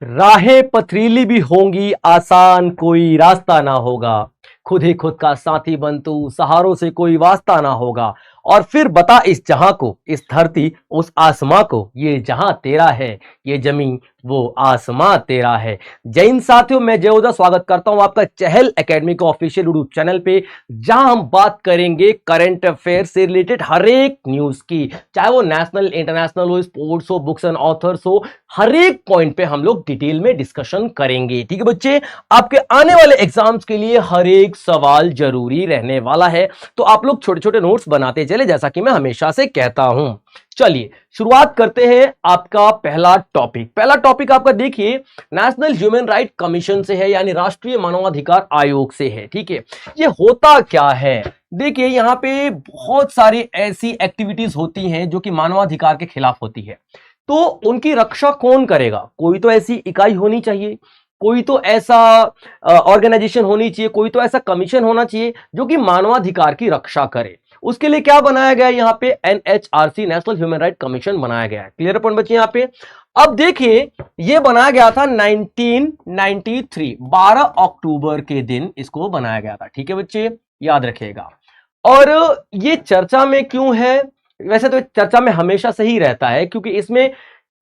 राहें पथरीली भी होंगी, आसान कोई रास्ता ना होगा। खुद ही खुद का साथी बन तू, सहारों से कोई वास्ता ना होगा। और फिर बता इस जहां को, इस धरती उस आसमां को, ये जहां तेरा है, ये जमीन वो आसमां तेरा है। जय हिंद साथियों, मैं जय उदा स्वागत करता हूं आपका चहल एकेडमी के ऑफिशियल यूट्यूब चैनल पे, जहां हम बात करेंगे करंट अफेयर से रिलेटेड हर एक न्यूज की, चाहे वो नेशनल इंटरनेशनल हो, स्पोर्ट्स हो, बुक्स एंड ऑथर्स हो, हर एक पॉइंट पे हम लोग डिटेल में डिस्कशन करेंगे। ठीक है बच्चे, आपके आने वाले एग्जाम्स के लिए हर एक सवाल जरूरी रहने वाला है, तो आप लोग छोटे छोटे नोट्स बनाते चले, जैसा कि मैं हमेशा से कहता हूं। चलिए शुरुआत करते हैं। आपका पहला टॉपिक आपका देखिए, नेशनल ह्यूमन राइट कमीशन से है, यानी राष्ट्रीय मानवाधिकार आयोग से है। ठीक है, ये होता क्या है? देखिए, यहां पे बहुत सारी ऐसी एक्टिविटीज होती हैं जो कि मानवाधिकार के खिलाफ होती है, तो उनकी रक्षा कौन करेगा? कोई तो ऐसी इकाई होनी चाहिए, कोई तो ऐसा ऑर्गेनाइजेशन होनी चाहिए, कोई तो ऐसा कमीशन होना चाहिए जो कि मानवाधिकार की रक्षा करे। उसके लिए क्या बनाया गया है? यहाँ पे NHRC, national human right commission बनाया गया है। क्लियर पॉइंट बच्चे यहाँ पे। अब देखिए, ये बनाया गया था 1993, 12 अक्टूबर के दिन इसको बनाया गया था। ठीक है बच्चे, याद रखिएगा। और ये चर्चा में क्यों है? वैसे तो चर्चा में हमेशा से ही रहता है, क्योंकि इसमें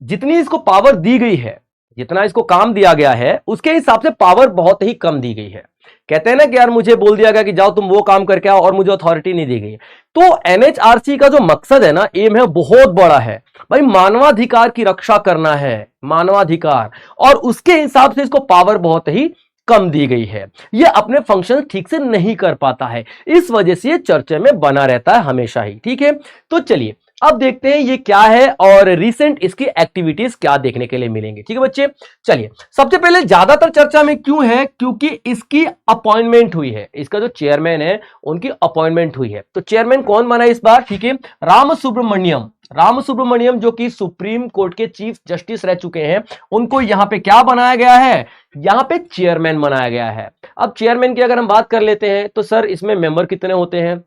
जितनी इसको पावर दी गई है, जितना इसको काम दिया गया है, उसके हिसाब से पावर बहुत ही कम दी गई है। कहते हैं ना कि यार मुझे बोल दिया गया कि जाओ तुम वो काम करके आओ, और मुझे अथॉरिटी नहीं दी गई। तो एनएचआरसी का जो मकसद है ना, एम है, बहुत बड़ा है भाई, मानवाधिकार की रक्षा करना है, मानवाधिकार, और उसके हिसाब से इसको पावर बहुत ही कम दी गई है। ये अपने फंक्शन ठीक से नहीं कर पाता है, इस वजह से ये चर्चा में बना रहता है हमेशा ही। ठीक है, तो चलिए अब देखते हैं ये क्या है और रिसेंट इसकी एक्टिविटीज क्या देखने के लिए मिलेंगे। ठीक है बच्चे, चलिए सबसे पहले ज्यादातर चर्चा में क्यों है? क्योंकि इसकी अपॉइंटमेंट हुई है, इसका जो चेयरमैन है उनकी अपॉइंटमेंट हुई है। तो चेयरमैन कौन बना है इस बार? ठीक है, राम सुब्रमण्यम जो कि सुप्रीम कोर्ट के चीफ जस्टिस रह चुके हैं, उनको यहां पे क्या बनाया गया है? यहां पे चेयरमैन बनाया गया है। अब चेयरमैन की अगर हम बात कर लेते हैं तो सर इसमें मेंबर कितने होते हैं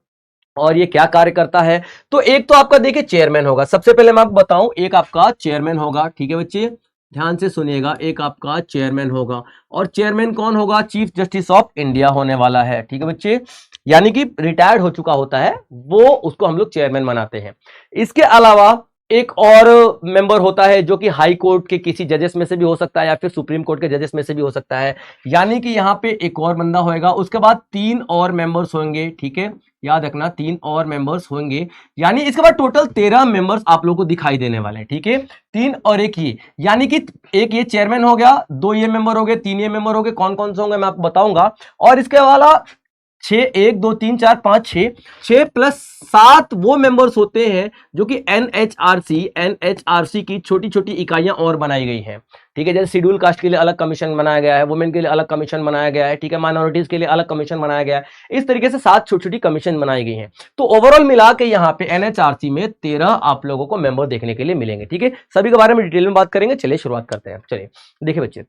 और ये क्या कार्य करता है? तो एक तो आपका देखिए चेयरमैन होगा, सबसे पहले मैं आपको बताऊं, एक आपका चेयरमैन होगा। ठीक है बच्चे, ध्यान से सुनिएगा, एक आपका चेयरमैन होगा, और चेयरमैन कौन होगा? चीफ जस्टिस ऑफ इंडिया होने वाला है। ठीक है बच्चे, यानी कि रिटायर्ड हो चुका होता है वो, उसको हम लोग चेयरमैन बनाते हैं। इसके अलावा एक और मेंबर होता है जो कि हाई कोर्ट के किसी जजेस में से भी हो सकता है, या फिर सुप्रीम कोर्ट के जजेस में से भी हो सकता है, यानी कि यहां पे एक और बंदा होएगा। उसके बाद 3 और मेंबर्स होंगे। ठीक है, याद रखना 3 और मेंबर्स होंगे, यानी इसके बाद टोटल 13 मेंबर्स आप लोगों को दिखाई देने वाले हैं। ठीक है, 3 और एक ये, यानी कि एक ये चेयरमैन हो गया, 2 ये मेंबर हो गए, 3 ये मेंबर हो गए। कौन कौन से होंगे मैं आपको बताऊंगा। और इसके अलावा 6, 1 2 3 4 5 6, 6 प्लस 7 वो मेंबर्स होते हैं जो कि एनएचआरसी की छोटी छोटी इकाइयां और बनाई गई हैं। ठीक है, जैसे शेड्यूल कास्ट के लिए अलग कमीशन बनाया गया है, वुमेन के लिए अलग कमीशन बनाया गया है, ठीक है, माइनॉरिटीज के लिए अलग कमीशन बनाया गया है। इस तरीके से 7 छोटी छोटी कमीशन बनाई गई हैं। तो ओवरऑल मिला के यहाँ पे एनएचआरसी में 13 आप लोगों को मेंबर देखने के लिए मिलेंगे। ठीक है, सभी के बारे में डिटेल में बात करेंगे। चलिए शुरुआत करते हैं। चलिए देखिए बच्चे,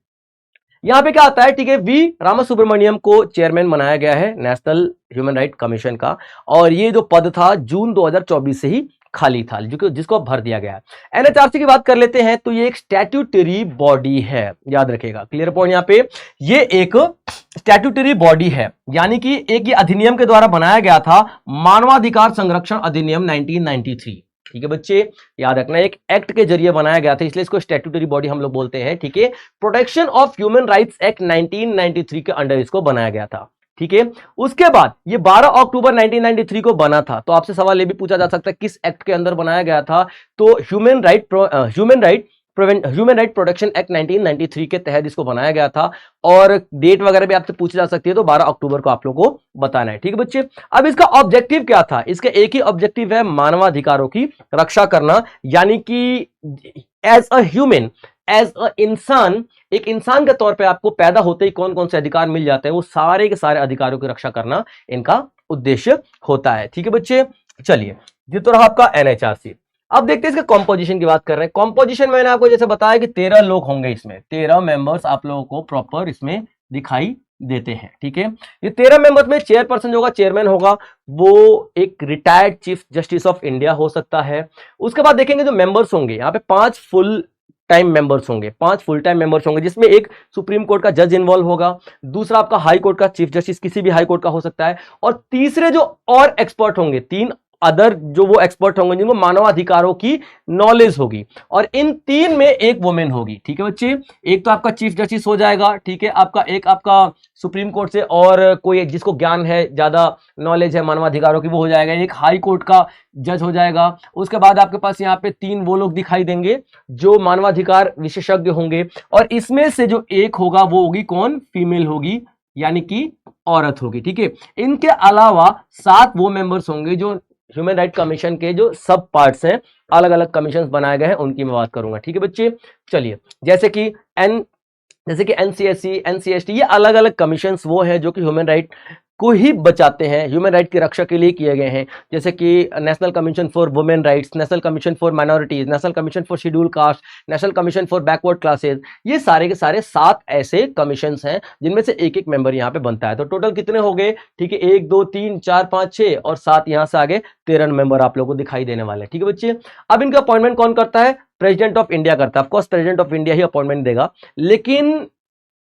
यहां पे क्या आता है? ठीक है, वी रामासुब्रमण्यम को चेयरमैन बनाया गया है नेशनल ह्यूमन राइट कमीशन का, और ये जो पद था जून 2024 से ही खाली था, जिसको भर दिया गया है। एनएचआरसी की बात कर लेते हैं तो ये एक स्टैट्यूटरी बॉडी है, याद रखिएगा। क्लियर पॉइंट यहाँ पे, ये एक स्टैट्यूटरी बॉडी है, यानी कि एक ये अधिनियम के द्वारा बनाया गया था, मानवाधिकार संरक्षण अधिनियम 1993। ठीक है बच्चे, याद रखना एक एक्ट के जरिए बनाया गया था, इसलिए इसको स्टैट्यूटरी बॉडी हम लोग बोलते हैं। ठीक है, protection of human rights act 1993 के अंडर इसको बनाया गया था। ठीक है, उसके बाद ये 12 अक्टूबर 1993 को बना था। तो आपसे सवाल ये भी पूछा जा सकता है किस एक्ट के अंदर बनाया गया था? तो ह्यूमन राइट प्रोटेक्शन एक्ट 1993 के तहत इसको बनाया गया था, और डेट वगैरह भी आपसे पूछी जा सकती है, तो 12 अक्टूबर को आप लोगों को बताना है। ठीक है बच्चे, अब इसका ऑब्जेक्टिव क्या था? इसका एक ही ऑब्जेक्टिव है, मानवाधिकारों की रक्षा करना, यानी कि as a human, as a इंसान, एक इंसान के तौर पे आपको पैदा होते ही कौन कौन से अधिकार मिल जाते हैं, वो सारे के सारे अधिकारों की रक्षा करना इनका उद्देश्य होता है। ठीक है बच्चे, चलिए ये तो रहा आपका एनएचआरसी। अब देखते हैं इसके कॉम्पोजिशन की बात कर रहे हैं। कॉम्पोजिशन मैंने आपको जैसे बताया कि 13 लोग होंगे इसमें, 13 मेंबर्स आप लोगों को प्रॉपर इसमें दिखाई देते हैं। ठीक है, ये 13 मेंबर्स में चेयरपर्सन होगा, चेयरमैन होगा, वो एक retired chief justice of India हो सकता है। उसके बाद देखेंगे जो मेंबर्स होंगे, यहाँ पे 5 फुल टाइम मेंबर्स होंगे, 5 फुल टाइम मेंबर्स होंगे, जिसमें एक सुप्रीम कोर्ट का जज इन्वॉल्व होगा, दूसरा आपका हाई कोर्ट का चीफ जस्टिस, किसी भी हाई कोर्ट का हो सकता है, और तीसरे जो और एक्सपर्ट होंगे, 3 अदर जो वो एक्सपर्ट होंगे जिनको मानवाधिकारों की नॉलेज होगी, और इन 3 में एक वुमेन होगी। ठीक है बच्चे, एक तो आपका चीफ जस्टिस हो जाएगा, ठीक है, आपका एक आपका सुप्रीम कोर्ट से और कोई जिसको ज्ञान है, ज्यादा नॉलेज है मानवाधिकारों की, वो हो जाएगा, एक हाई कोर्ट का जज हो जाएगा। उसके बाद आपके पास यहाँ पे 3 वो लोग दिखाई देंगे जो मानवाधिकार विशेषज्ञ होंगे, और इसमें से जो एक होगा वो होगी कौन, फीमेल होगी, यानी कि औरत होगी। ठीक है, इनके अलावा 7 वो मेंबर्स होंगे जो ह्यूमन राइट कमीशन के जो सब पार्ट्स हैं, अलग अलग कमीशन बनाए गए हैं, उनकी मैं बात करूंगा। ठीक है बच्चे, चलिए, जैसे कि एनसीएससी, एनसीएसटी, ये अलग अलग कमीशंस वो हैं जो कि ह्यूमन राइट को ही बचाते हैं, ह्यूमन राइट की रक्षा के लिए किए गए हैं, जैसे कि national commission for women rights, national commission for minorities, national commission for schedule caste, national commission for backward classes. ये सारे के सारे 7 ऐसे कमीशंस हैं जिनमें से एक एक मेंबर यहाँ पे बनता है। तो टोटल कितने हो गए, ठीक है, 1 2 3 4 5 6 और 7 यहाँ से आगे 13 मेंबर आप लोगों को दिखाई देने वाले हैं। ठीक है बच्चे, अब इनका अपॉइंटमेंट कौन करता है, प्रेसिडेंट ऑफ इंडिया करता है। Of course president of India he appointment देगा, लेकिन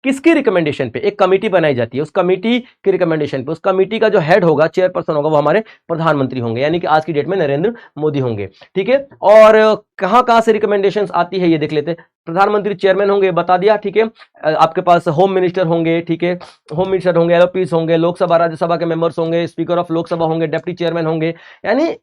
किसकी रिकमेंडेशन पे, एक कमेटी बनाई जाती है, उस कमेटी की रिकमेंडेशन पे, उस कमेटी का जो हेड होगा, चेयरपर्सन होगा, वो हमारे प्रधानमंत्री होंगे, यानी कि आज की डेट में नरेंद्र मोदी होंगे। ठीक है, और कहां कहां से रिकमेंडेशन आती है ये देख लेते हैं। प्रधानमंत्री चेयरमैन होंगे, बता दिया। ठीक है, आपके पास होम मिनिस्टर होंगे, ठीक है, होम मिनिस्टर होंगे, एलओपीज होंगे, लोकसभा राज्यसभा के मेंबर्स होंगे, स्पीकर ऑफ लोकसभा होंगे, डिप्टी चेयरमैन होंगे, यानी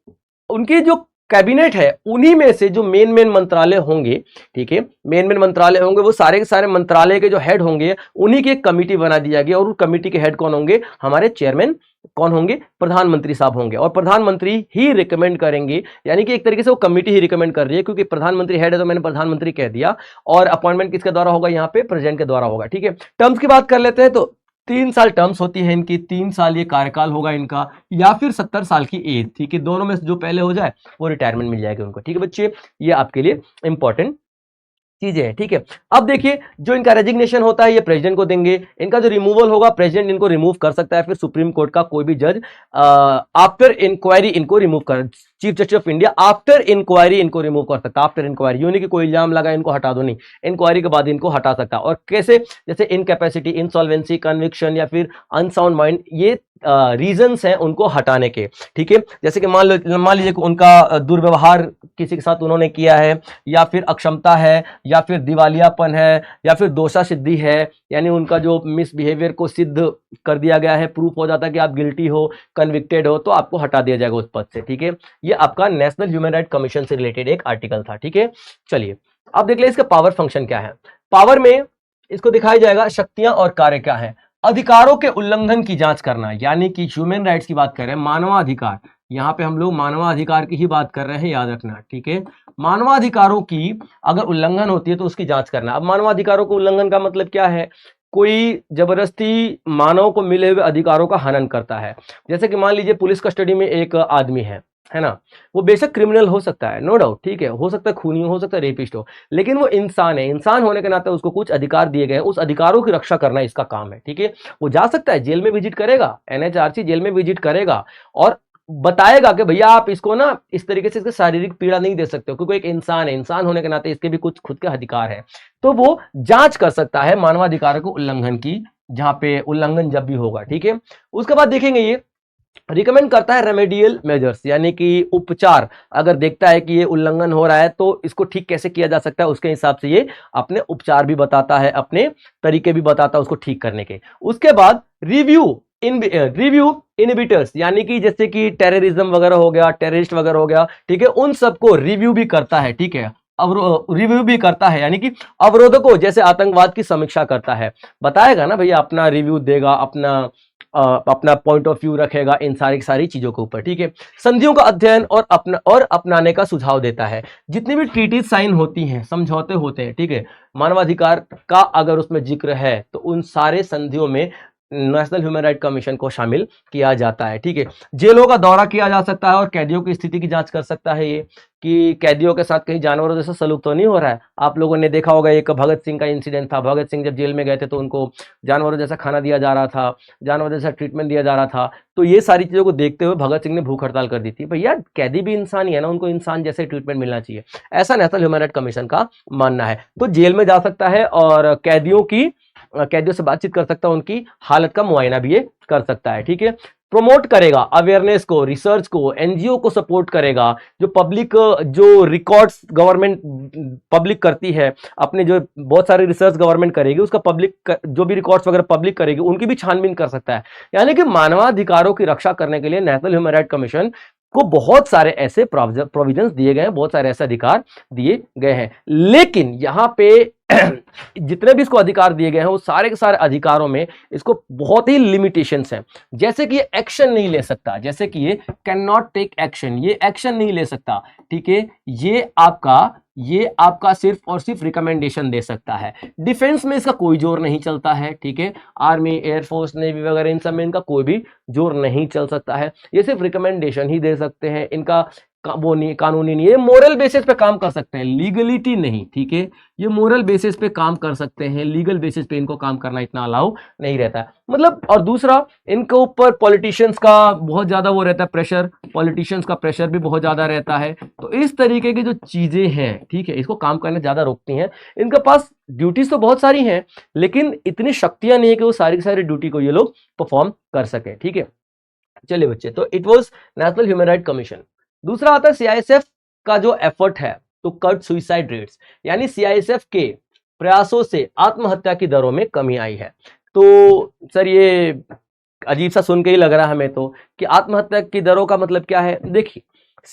उनकी जो कैबिनेट है उन्हीं में से जो मेन मेन मंत्रालय होंगे, ठीक है, मेन मेन मंत्रालय होंगे, वो सारे के सारे मंत्रालय के जो हेड होंगे उन्हीं की एक कमेटी बना दी जाएगी, और उस कमेटी के हेड कौन होंगे, हमारे चेयरमैन कौन होंगे, प्रधानमंत्री साहब होंगे, और प्रधानमंत्री ही रिकमेंड करेंगे, यानी कि एक तरीके से वो कमेटी ही रिकमेंड कर रही है, क्योंकि प्रधानमंत्री हेड है तो मैंने प्रधानमंत्री कह दिया, और अपॉइंटमेंट किसके द्वारा होगा, यहाँ पे प्रेसिडेंट के द्वारा होगा। ठीक है, टर्म्स की बात कर लेते हैं, तो 3 साल टर्म्स होती है इनकी, 3 साल ये कार्यकाल होगा इनका, या फिर 70 साल की एज। ठीक है, दोनों में से जो पहले हो जाए वो रिटायरमेंट मिल जाएगी उनको। ठीक है बच्चे, ये आपके लिए इंपॉर्टेंट चीजें हैं। ठीक है, अब देखिए, जो इनका रेजिग्नेशन होता है ये प्रेसिडेंट को देंगे, इनका जो रिमूवल होगा प्रेसिडेंट इनको रिमूव कर सकता है, फिर सुप्रीम कोर्ट का कोई भी जज आफ्टर इंक्वायरी इनको रिमूव कर, chief justice of India after inquiry इनको रिमूव कर सकता है। आफ्टर इंक्वायरी यूं नहीं कि कोई इल्जाम लगा इनको हटा दो, नहीं, इंक्वायरी के बाद इनको हटा सकता है। और कैसे, जैसे इनकैपेसिटी, इंसॉल्वेंसी, कन्विक्शन या फिर अनसाउंड माइंड, ये रीजंस हैं उनको हटाने के। ठीक है, जैसे कि मान लीजिए कि उनका दुर्व्यवहार किसी के साथ उन्होंने किया है, या फिर अक्षमता है, या फिर दिवालियापन है, या फिर दोषा सिद्धि है, यानी उनका जो मिसबिहेवियर को सिद्ध कर दिया गया है, प्रूफ हो जाता है कि आप गिल्टी हो, कन्विक्टेड हो, तो आपको हटा दिया जाएगा उस पद से। ठीक है, ये आपका नेशनल ह्यूमन राइट कमीशन से रिलेटेड एक आर्टिकल था। ठीक है, चलिए अब देख ले इसका पावर फंक्शन क्या है। पावर में इसको दिखाया जाएगा शक्तियां और कार्य क्या है। अधिकारों के उल्लंघन की जांच करना, यानी कि ह्यूमन राइट्स की बात कर रहे हैं, मानवाधिकार, यहां पे हम लोग मानवाधिकार की ही बात कर रहे हैं, याद रखना। ठीक है, मानवाधिकारों की अगर उल्लंघन होती है तो उसकी जांच करना। अब मानवाधिकारों को उल्लंघन का मतलब क्या है, कोई जबरदस्ती मानव को मिले हुए अधिकारों का हनन करता है। जैसे कि मान लीजिए पुलिस कस्टडी में एक आदमी है ना, वो बेशक क्रिमिनल हो सकता है, नो डाउट, ठीक है, हो सकता है खूनी हो सकता है रेपिस्ट हो, लेकिन वो इंसान है, इंसान होने के नाते उसको कुछ अधिकार दिए गए हैं, उस अधिकारों की रक्षा करना इसका काम है। ठीक है, वो जा सकता है, जेल में विजिट करेगा, एनएचआरसी जेल में विजिट करेगा और बताएगा कि भैया आप इसको ना इस तरीके से इसके शारीरिक पीड़ा नहीं दे सकते हो, क्योंकि एक इंसान है, इंसान होने के नाते इसके भी कुछ खुद के अधिकार है, तो वो जांच कर सकता है मानवाधिकारों को उल्लंघन की, जहां पे उल्लंघन जब भी होगा। ठीक है, उसके बाद देखेंगे ये रिकमेंड करता है रेमेडियल मेजर्स, यानी कि उपचार, अगर देखता है कि ये उल्लंघन हो रहा है तो इसको ठीक कैसे किया जा सकता है, उसके हिसाब से ये अपने उपचार भी बताता है, अपने तरीके भी बताता है उसको ठीक करने के। उसके बाद रिव्यू इनहिबिटर्स, यानी कि जैसे कि टेररिज्म वगैरह हो गया, टेररिस्ट वगैरह हो गया, ठीक है, उन सबको रिव्यू भी करता है। ठीक है, रिव्यू भी करता है, यानी कि अवरोधकों जैसे आतंकवाद की समीक्षा करता है, बताएगा ना भैया, अपना रिव्यू देगा, अपना पॉइंट ऑफ व्यू रखेगा इन सारी चीजों के ऊपर। ठीक है, संधियों का अध्ययन और अपनाने का सुझाव देता है। जितनी भी ट्रीटी साइन होती हैं, समझौते होते हैं, ठीक है, मानवाधिकार का अगर उसमें जिक्र है तो उन सारे संधियों में नेशनल ह्यूमन राइट कमीशन को शामिल किया जाता है। ठीक है, जेलों का दौरा किया जा सकता है और कैदियों की स्थिति की जांच कर सकता है ये, कि कैदियों के साथ कहीं जानवरों जैसा सलूक तो नहीं हो रहा है। आप लोगों ने देखा होगा एक भगत सिंह का इंसिडेंट था, भगत सिंह जब जेल में गए थे तो उनको जानवरों जैसा खाना दिया जा रहा था, जानवरों जैसा ट्रीटमेंट दिया जा रहा था। तो ये सारी चीज़ों को देखते हुए भगत सिंह ने भूख हड़ताल कर दी थी। भैया कैदी भी इंसान ही है ना, उनको इंसान जैसे ट्रीटमेंट मिलना चाहिए, ऐसा नेशनल ह्यूमन राइट कमीशन का मानना है। तो जेल में जा सकता है और कैदियों से बातचीत कर सकता है, उनकी हालत का मुआयना भी ये कर सकता है। ठीक है, प्रमोट करेगा अवेयरनेस को, रिसर्च को, एनजीओ को सपोर्ट करेगा, जो रिकॉर्ड्स गवर्नमेंट पब्लिक करती है, अपने जो बहुत सारे रिसर्च गवर्नमेंट करेगी, उसका पब्लिक जो भी रिकॉर्ड्स वगैरह पब्लिक करेगी उनकी भी छानबीन कर सकता है। यानी कि मानवाधिकारों की रक्षा करने के लिए नेशनल ह्यूमन राइट कमीशन को बहुत सारे ऐसे प्रोविजंस दिए गए हैं, बहुत सारे ऐसे अधिकार दिए गए हैं। लेकिन यहां पे जितने भी इसको अधिकार दिए गए हैं वो सारे के सारे अधिकारों में इसको बहुत ही लिमिटेशंस हैं। जैसे कि ये एक्शन नहीं ले सकता, जैसे कि ये कैन नॉट टेक एक्शन, ये एक्शन नहीं ले सकता। ठीक है, ये आपका सिर्फ और सिर्फ रिकमेंडेशन दे सकता है। डिफेंस में इसका कोई जोर नहीं चलता है। ठीक है, आर्मी, एयरफोर्स, नेवी वगैरह इन सब में इनका कोई भी जोर नहीं चल सकता है, ये सिर्फ रिकमेंडेशन ही दे सकते हैं। इनका वो नहीं, कानूनी नहीं, ये मोरल बेसिस पे काम कर सकते हैं, लीगलिटी नहीं। ठीक है, ये मोरल बेसिस पे काम कर सकते हैं, लीगल बेसिस पे इनको काम करना इतना अलाउ नहीं रहता है। मतलब, और दूसरा, इनके ऊपर पॉलिटिशियंस का बहुत ज्यादा वो रहता है प्रेशर, पॉलिटिशियंस का प्रेशर भी बहुत ज्यादा रहता है। तो इस तरीके की जो चीजें हैं, ठीक है, इसको काम करने ज्यादा रोकती हैं। इनके पास ड्यूटीज तो बहुत सारी हैं, लेकिन इतनी शक्तियां नहीं है कि वो सारी की सारी ड्यूटी को ये लोग परफॉर्म कर सके। ठीक है, चलिए बच्चे, तो it was national human right commission. दूसरा आता है सीआईएसएफ का जो एफर्ट है टू कट सुइसाइड रेट्स, यानी सीआईएसएफ के प्रयासों से आत्महत्या की दरों में कमी आई है। तो सर ये अजीब सा सुन के ही लग रहा है हमें तो कि आत्महत्या की दरों का मतलब क्या है। देखिए,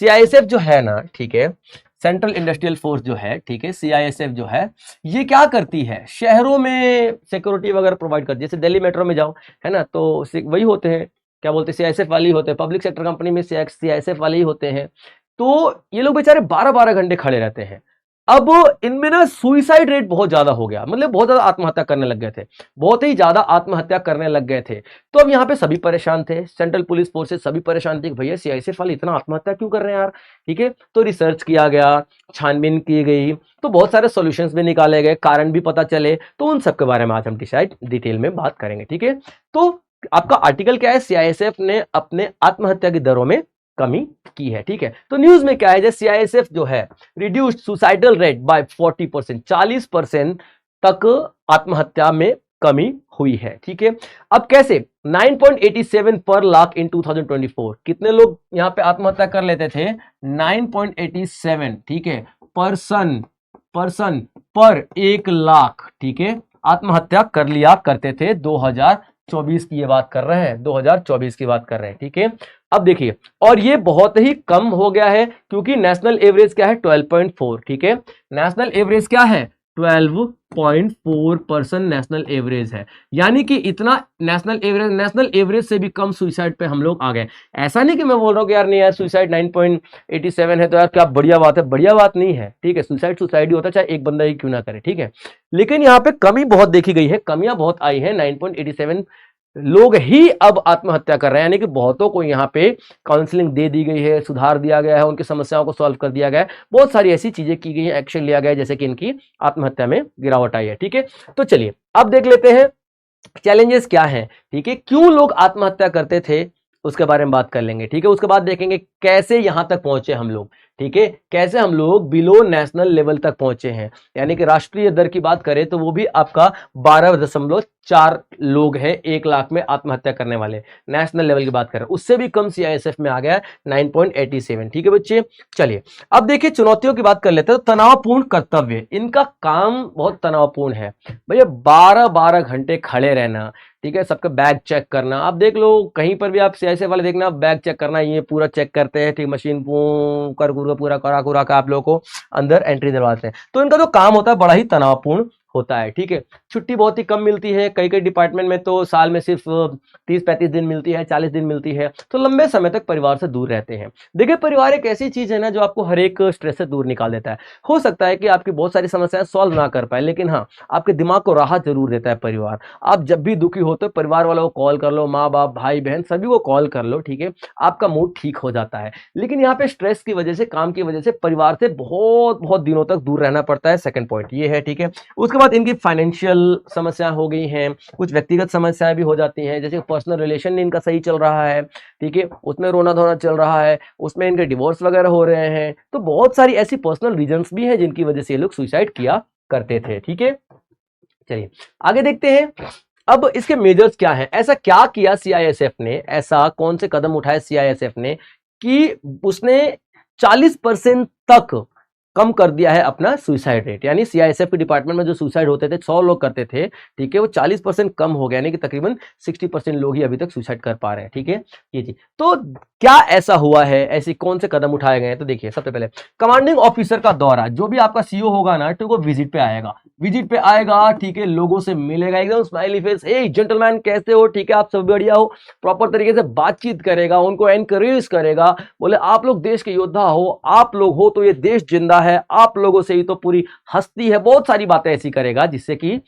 सीआईएसएफ जो है ना, ठीक है, सेंट्रल इंडस्ट्रियल फोर्स जो है, ठीक है, सीआईएसएफ जो है, ये क्या करती है, शहरों में सिक्योरिटी वगैरह प्रोवाइड करती है। जैसे दिल्ली मेट्रो में जाओ, है ना, तो वही होते हैं, क्या बोलते हैं, सीआईएसएफ वाले ही होते हैं। पब्लिक सेक्टर कंपनी में सीआईएसएफ वाले ही होते हैं। तो ये लोग बेचारे 12-12 घंटे खड़े रहते हैं। अब इनमें ना सुइसाइड रेट बहुत ज्यादा हो गया, मतलब बहुत ज्यादा आत्महत्या करने लग गए थे, बहुत ही ज्यादा आत्महत्या करने लग गए थे। तो अब यहाँ पे सभी परेशान थे, सेंट्रल पुलिस फोर्सेस सभी परेशान थे कि भैया सीआईएसएफ वाले इतना आत्महत्या क्यों कर रहे हैं यार। ठीक है, तो रिसर्च किया गया, छानबीन की गई, तो बहुत सारे सॉल्यूशंस भी निकाले गए, कारण भी पता चले। तो उन सब के बारे में आज हम डिटेल में बात करेंगे। ठीक है, तो आपका आर्टिकल क्या है, सीआईएसएफ ने अपने आत्महत्या की दरों में कमी की है। ठीक है, तो न्यूज में क्या है, जैसे सीआईएसएफ जो है रिड्यूस्ड सुसाइडल रेट बाय 40%, 40% तक आत्महत्या में कमी हुई है। ठीक है, अब कैसे, 9.87 पर लाख इन 2024, कितने लोग यहां पे आत्महत्या कर लेते थे, 9.87, ठीक है, पर्सन पर 1 लाख, ठीक है, आत्महत्या कर लिया करते थे। 2024 की ये बात कर रहे हैं, 2024 की बात कर रहे हैं। ठीक है, अब देखिए, और ये बहुत ही कम हो गया है, क्योंकि नेशनल एवरेज क्या है, 12.4। ठीक है, नेशनल एवरेज क्या है, 12.4% नेशनल एवरेज है। यानी कि इतना नेशनल एवरेज से भी कम सुइसाइड पे हम लोग आ गए। ऐसा नहीं कि मैं बोल रहा हूँ कि यार नहीं यार, सुइसाइड 9.87 है तो यार क्या बढ़िया बात है, बढ़िया बात नहीं है। ठीक है, सुसाइड ही होता है, चाहे एक बंदा ही क्यों ना करे। ठीक है, लेकिन यहाँ पे कमी बहुत देखी गई है, कमियां बहुत आई है। 9.87 लोग ही अब आत्महत्या कर रहे हैं, यानी कि बहुतों को यहाँ पे काउंसलिंग दे दी गई है, सुधार दिया गया है, उनकी समस्याओं को सॉल्व कर दिया गया है, बहुत सारी ऐसी चीजें की गई हैं, एक्शन लिया गया है, जैसे कि इनकी आत्महत्या में गिरावट आई है। ठीक है, तो चलिए अब देख लेते हैं चैलेंजेस क्या हैं। ठीक है, क्यों लोग आत्महत्या करते थे, उसके बारे में बात कर लेंगे। ठीक है, उसके बाद देखेंगे कैसे यहां तक पहुंचे हम लोग। ठीक है, कैसे हम लोग बिलो नेशनल लेवल तक पहुंचे हैं, यानी कि राष्ट्रीय दर की बात करें तो वो भी आपका 12.4 लोग हैं 1 लाख में आत्महत्या करने वाले। नेशनल लेवल की बात करें उससे भी कम सीआईएसएफ में आ गया 9.87। ठीक है बच्चे, चलिए अब देखिए चुनौतियों की बात कर लेते हैं। तो तनावपूर्ण कर्तव्य, इनका काम बहुत तनावपूर्ण है भैया, 12-12 घंटे खड़े रहना। ठीक है, सबका बैग चेक करना, आप देख लो कहीं पर भी आप सीआईएसएफ वाले देखना, बैग चेक करना, ये पूरा चेक करते हैं। ठीक, मशीन कर पूरा करा का आप लोगों को अंदर एंट्री दिलवाते हैं। तो इनका जो काम होता है बड़ा ही तनावपूर्ण होता है, ठीक है। छुट्टी बहुत ही कम मिलती है, कई कई डिपार्टमेंट में तो साल में सिर्फ 30-35 दिन मिलती है, 40 दिन मिलती है, तो लंबे समय तक परिवार से दूर रहते हैं। देखिए, परिवार एक ऐसी चीज है ना जो आपको हर एक स्ट्रेस से दूर निकाल देता है। हो सकता है कि आपकी बहुत सारी समस्याएं सॉल्व ना कर पाए, लेकिन हाँ, आपके दिमाग को राहत जरूर देता है परिवार। आप जब भी दुखी हो तो परिवार वालों को कॉल कर लो, माँ बाप भाई बहन सभी को कॉल कर लो, ठीक है, आपका मूड ठीक हो जाता है। लेकिन यहाँ पे स्ट्रेस की वजह से, काम की वजह से परिवार से बहुत बहुत दिनों तक दूर रहना पड़ता है। सेकंड पॉइंट ये है, ठीक है। उसके बाद इनकी फाइनेंशियल समस्या हो गई हैं, कुछ व्यक्तिगत समस्याएं भी हो जाती हैं, जैसे पर्सनल रिलेशन इनका सही चल रहा है, ठीक है, उसमें रोना धोना चल रहा है, उसमें इनके डिवोर्स वगैरह हो रहे हैं, तो बहुत सारी ऐसी पर्सनल रीजंस भी हैं जिनकी वजह से ये लोग सुसाइड किया करते थे, ठीक है। चलिए आगे देखते हैं। अब इसके मेजर्स क्या हैं, ऐसा क्या किया सीआईएसएफ ने, ऐसा कौन से कदम उठाए सीआईएसएफ ने कि उसने 40% तक कम कर दिया है अपना सुसाइड रेट। यानी सीआईएसएफ के डिपार्टमेंट में जो सुसाइड होते थे 100 लोग करते थे, ठीक है, वो 40% कम हो गया, यानी कि तकरीबन 60% लोग ही अभी तक सुसाइड कर पा रहे हैं, ठीक है। ये जी, तो क्या ऐसा हुआ है, ऐसी कौन से कदम उठाए गए हैं, तो देखिए सबसे पहले कमांडिंग ऑफिसर का दौरा, जो भी आपका सीईओ होगा ना, तो वो विजिट पे आएगा, विजिट पे आएगा, ठीक है, लोगों से मिलेगा, एकदम स्माइली फेस, ए जेंटलमैन कैसे हो, ठीक है, आप सब बढ़िया हो, प्रॉपर तरीके से बातचीत करेगा, उनको एनकरेज करेगा, बोले आप लोग देश के योद्धा हो, आप लोग हो तो ये देश जिंदा है, आप लोगों से ही तो पूरी हस्ती है, बहुत सारी बातें ऐसी करेगा जिससे कि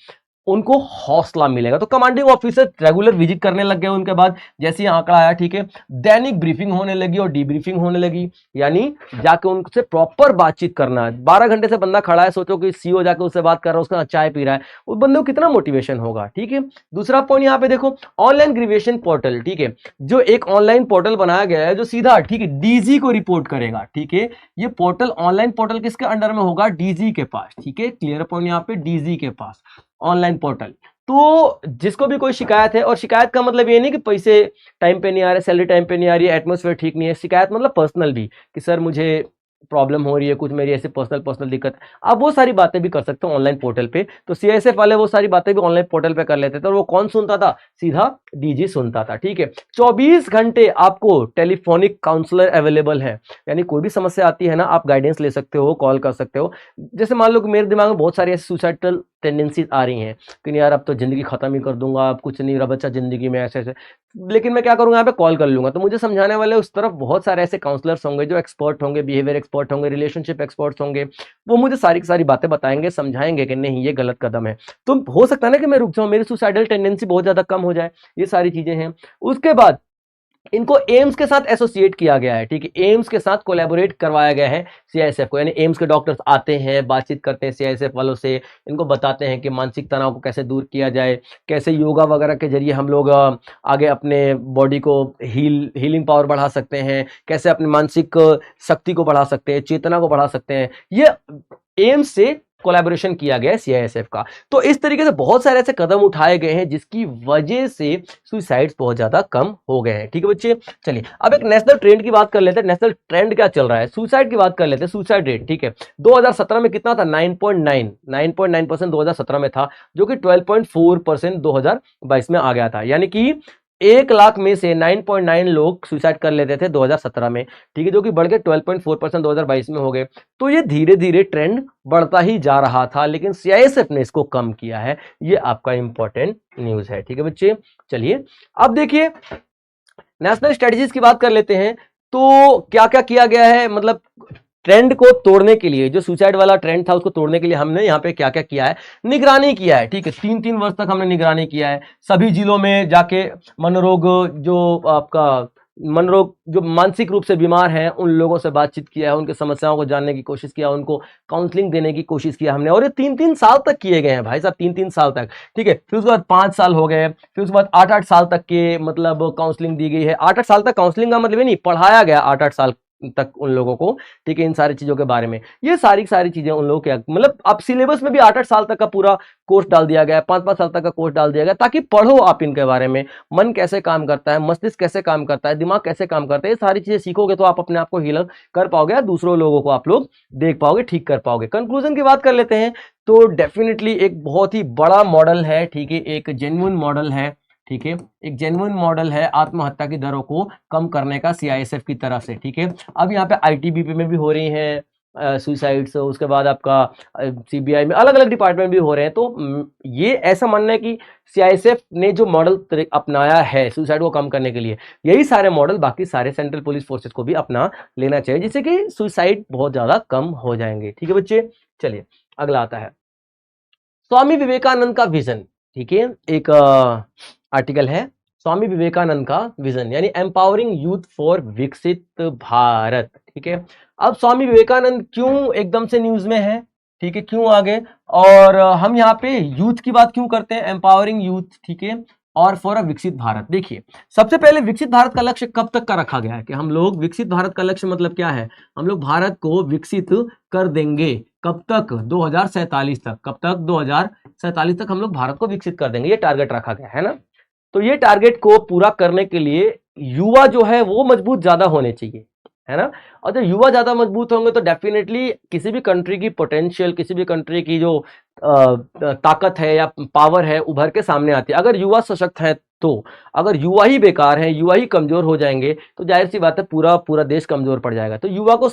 उनको हौसला मिलेगा। तो कमांडिंग ऑफिसर रेगुलर विजिट करने लग गए। उनके बाद जैसे ही आंकड़ा आया, ठीक है, दैनिक ब्रीफिंग होने लगी और डीब्रीफिंग होने लगी, यानी जाके उनसे प्रॉपर बातचीत करना है। 12 घंटे से बंदा खड़ा है, सोचो कि सीईओ जाके उससे बात कर रहा है, उसका चाय पी रहा है, उस बंदे को कितना मोटिवेशन होगा, ठीक है। दूसरा पॉइंट यहाँ पे देखो, ऑनलाइन ग्रेजुएशन पोर्टल, ठीक है, जो एक ऑनलाइन पोर्टल बनाया गया है जो सीधा, ठीक है, डीजी को रिपोर्ट करेगा, ठीक है। ये पोर्टल, ऑनलाइन पोर्टल किसके अंडर में होगा, डीजी के पास, ठीक है, क्लियर पॉइंट यहाँ पे, डीजी के पास ऑनलाइन पोर्टल। तो जिसको भी कोई शिकायत है, और शिकायत का मतलब ये नहीं कि पैसे टाइम पे नहीं आ रहे, सैलरी टाइम पे नहीं आ रही है, एटमोसफेयर ठीक नहीं है, शिकायत मतलब पर्सनल भी, कि सर मुझे प्रॉब्लम हो रही है, कुछ मेरी ऐसे पर्सनल दिक्कत, आप वो सारी बातें भी कर सकते हो ऑनलाइन पोर्टल पे। तो सीआईएसएफ वाले वो सारी बातें भी ऑनलाइन पोर्टल पे कर लेते थे, और वो कौन सुनता था, सीधा डीजी सुनता था, ठीक है। 24 घंटे आपको टेलीफोनिक काउंसलर अवेलेबल है, यानी कोई भी समस्या आती है ना, आप गाइडेंस ले सकते हो, कॉल कर सकते हो। जैसे मान लो कि मेरे दिमाग में बहुत सारी ऐसी सुसाइडल टेंडेंसीज आ रही हैं कि यार अब तो जिंदगी खत्म ही कर दूंगा, अब कुछ नहीं रहा बच्चा जिंदगी में, ऐसे ऐसे, लेकिन मैं क्या करूंगा, यहाँ पे कॉल कर लूंगा, तो मुझे समझाने वाले उस तरफ बहुत सारे ऐसे काउंसलर्स होंगे जो एक्सपर्ट होंगे, बिहेवियर एक्सपर्ट होंगे, रिलेशनशिप एक्सपर्ट्स होंगे, वो मुझे सारी की सारी बातें बताएंगे, समझाएंगे कि नहीं ये गलत कदम है। तो हो सकता है ना कि मैं रुक जाऊं, मेरी सुसाइडल टेंडेंसी बहुत ज्यादा कम हो जाए, ये सारी चीजें हैं। उसके बाद इनको एम्स के साथ एसोसिएट किया गया है, ठीक है, एम्स के साथ कोलैबोरेट करवाया गया है सीआईएसएफ को, यानी एम्स के डॉक्टर्स आते हैं, बातचीत करते हैं सीआईएसएफ वालों से, इनको बताते हैं कि मानसिक तनाव को कैसे दूर किया जाए, कैसे योगा वगैरह के जरिए हम लोग आगे अपने बॉडी को हीलिंग पावर बढ़ा सकते हैं, कैसे अपनी मानसिक शक्ति को बढ़ा सकते हैं, चेतना को बढ़ा सकते हैं। ये एम्स से कोलैबोरेशन किया गया है सीआईएसएफ का। तो इस तरीके से बहुत सारे ऐसे कदम उठाए गए हैं जिसकी वजह से सुसाइड्स बहुत ज्यादा कम हो गए हैं, ठीक है बच्चे। चलिए अब एक नेशनल ट्रेंड की बात कर लेते हैं, नेशनल ट्रेंड क्या चल रहा है, सुसाइड की बात कर लेते हैं। सुसाइड रेट, ठीक है, 2017 में कितना था, 9.9% 2017 में था, जो कि 12.4% 2022 में आ गया था, यानी कि 1 लाख में से 9.9 लोग सुसाइड कर लेते थे 2017 में, ठीक है, जो कि बढ़ के 12.4% 2022 में हो गए। तो ये धीरे धीरे ट्रेंड बढ़ता ही जा रहा था, लेकिन सीआईएसएफ ने इसको कम किया है, ये आपका इंपॉर्टेंट न्यूज है, ठीक है बच्चे। चलिए अब देखिए नेशनल स्ट्रेटजीज की बात कर लेते हैं। तो क्या क्या किया गया है, मतलब ट्रेंड को तोड़ने के लिए, जो सुसाइड वाला ट्रेंड था उसको तोड़ने के लिए हमने यहाँ पे क्या क्या किया है, निगरानी किया है, ठीक है, 3-3 वर्ष तक हमने निगरानी किया है, सभी जिलों में जाके मनोरोग, जो आपका मनोरोग, जो मानसिक रूप से बीमार हैं उन लोगों से बातचीत किया है, उनकी समस्याओं को जानने की कोशिश किया, उनको काउंसलिंग देने की कोशिश किया हमने, और ये 3-3 साल तक किए गए हैं भाई साहब, 3-3 साल तक, ठीक है। फिर उसके बाद 5 साल हो गए, फिर उसके बाद 8-8 साल तक के मतलब काउंसलिंग दी गई है। 8-8 साल तक काउंसलिंग का मतलब ये नहीं, पढ़ाया गया 8-8 साल तक उन लोगों को, ठीक है, इन सारी चीजों के बारे में, ये सारी चीजें उन लोगों के, मतलब अब सिलेबस में भी 8-8 साल तक का पूरा कोर्स डाल दिया गया है, 5-5 साल तक का कोर्स डाल दिया गया, ताकि पढ़ो आप इनके बारे में, मन कैसे काम करता है, मस्तिष्क कैसे काम करता है, दिमाग कैसे काम करता है, ये सारी चीजें सीखोगे तो आप अपने आप को हील कर पाओगे, दूसरों लोगों को आप लोग देख पाओगे, ठीक कर पाओगे। कंक्लूजन की बात कर लेते हैं, तो डेफिनेटली एक बहुत ही बड़ा मॉडल है, ठीक है, एक जेन्युइन मॉडल है, ठीक है, एक जेन्युइन मॉडल है आत्महत्या की दरों को कम करने का सीआईएसएफ की तरफ से, ठीक है। अब यहाँ पे आईटीबीपी में भी हो रही हैं, सुसाइड्स, उसके बाद आपका सीबीआई में अलग अलग डिपार्टमेंट भी हो रहे हैं। तो ये ऐसा मानना है कि सीआईएसएफ ने जो मॉडल अपनाया है सुसाइड को कम करने के लिए, यही सारे मॉडल बाकी सारे सेंट्रल पुलिस फोर्सेस को भी अपना लेना चाहिए, जिससे कि सुसाइड बहुत ज्यादा कम हो जाएंगे। ठीक है बच्चे, चलिए अगला आता है स्वामी विवेकानंद का विजन। ठीक है, एक आर्टिकल है स्वामी विवेकानंद का विजन, यानी एम्पावरिंग यूथ फॉर विकसित भारत। ठीक है, अब स्वामी विवेकानंद क्यों एकदम से न्यूज में है, ठीक है, क्यों आगे, और हम यहाँ पे यूथ की बात क्यों करते हैं, एम्पावरिंग यूथ, ठीक है, और फॉर अ विकसित भारत। देखिए, सबसे पहले विकसित भारत का लक्ष्य कब तक का रखा गया है कि हम लोग विकसित भारत का लक्ष्य मतलब क्या है, हम लोग भारत को विकसित कर देंगे कब तक, 2047 तक। कब तक, 2047 तक हम लोग भारत को विकसित कर देंगे, ये टारगेट रखा गया है ना। तो ये टारगेट को पूरा करने के लिए युवा जो है वो मजबूत ज्यादा होने चाहिए, है ना। और जब युवा ज्यादा मजबूत होंगे तो डेफिनेटली किसी भी कंट्री की पोटेंशियल, किसी भी कंट्री की जो ताकत है या पावर है उभर के सामने आती है। अगर युवा सशक्त है तो, अगर युवा ही बेकार हैं, युवा ही कमजोर हो जाएंगे तो जाहिर सी बात है पूरा पूरा देश कमजोर पड़ जाएगा। तो युवा को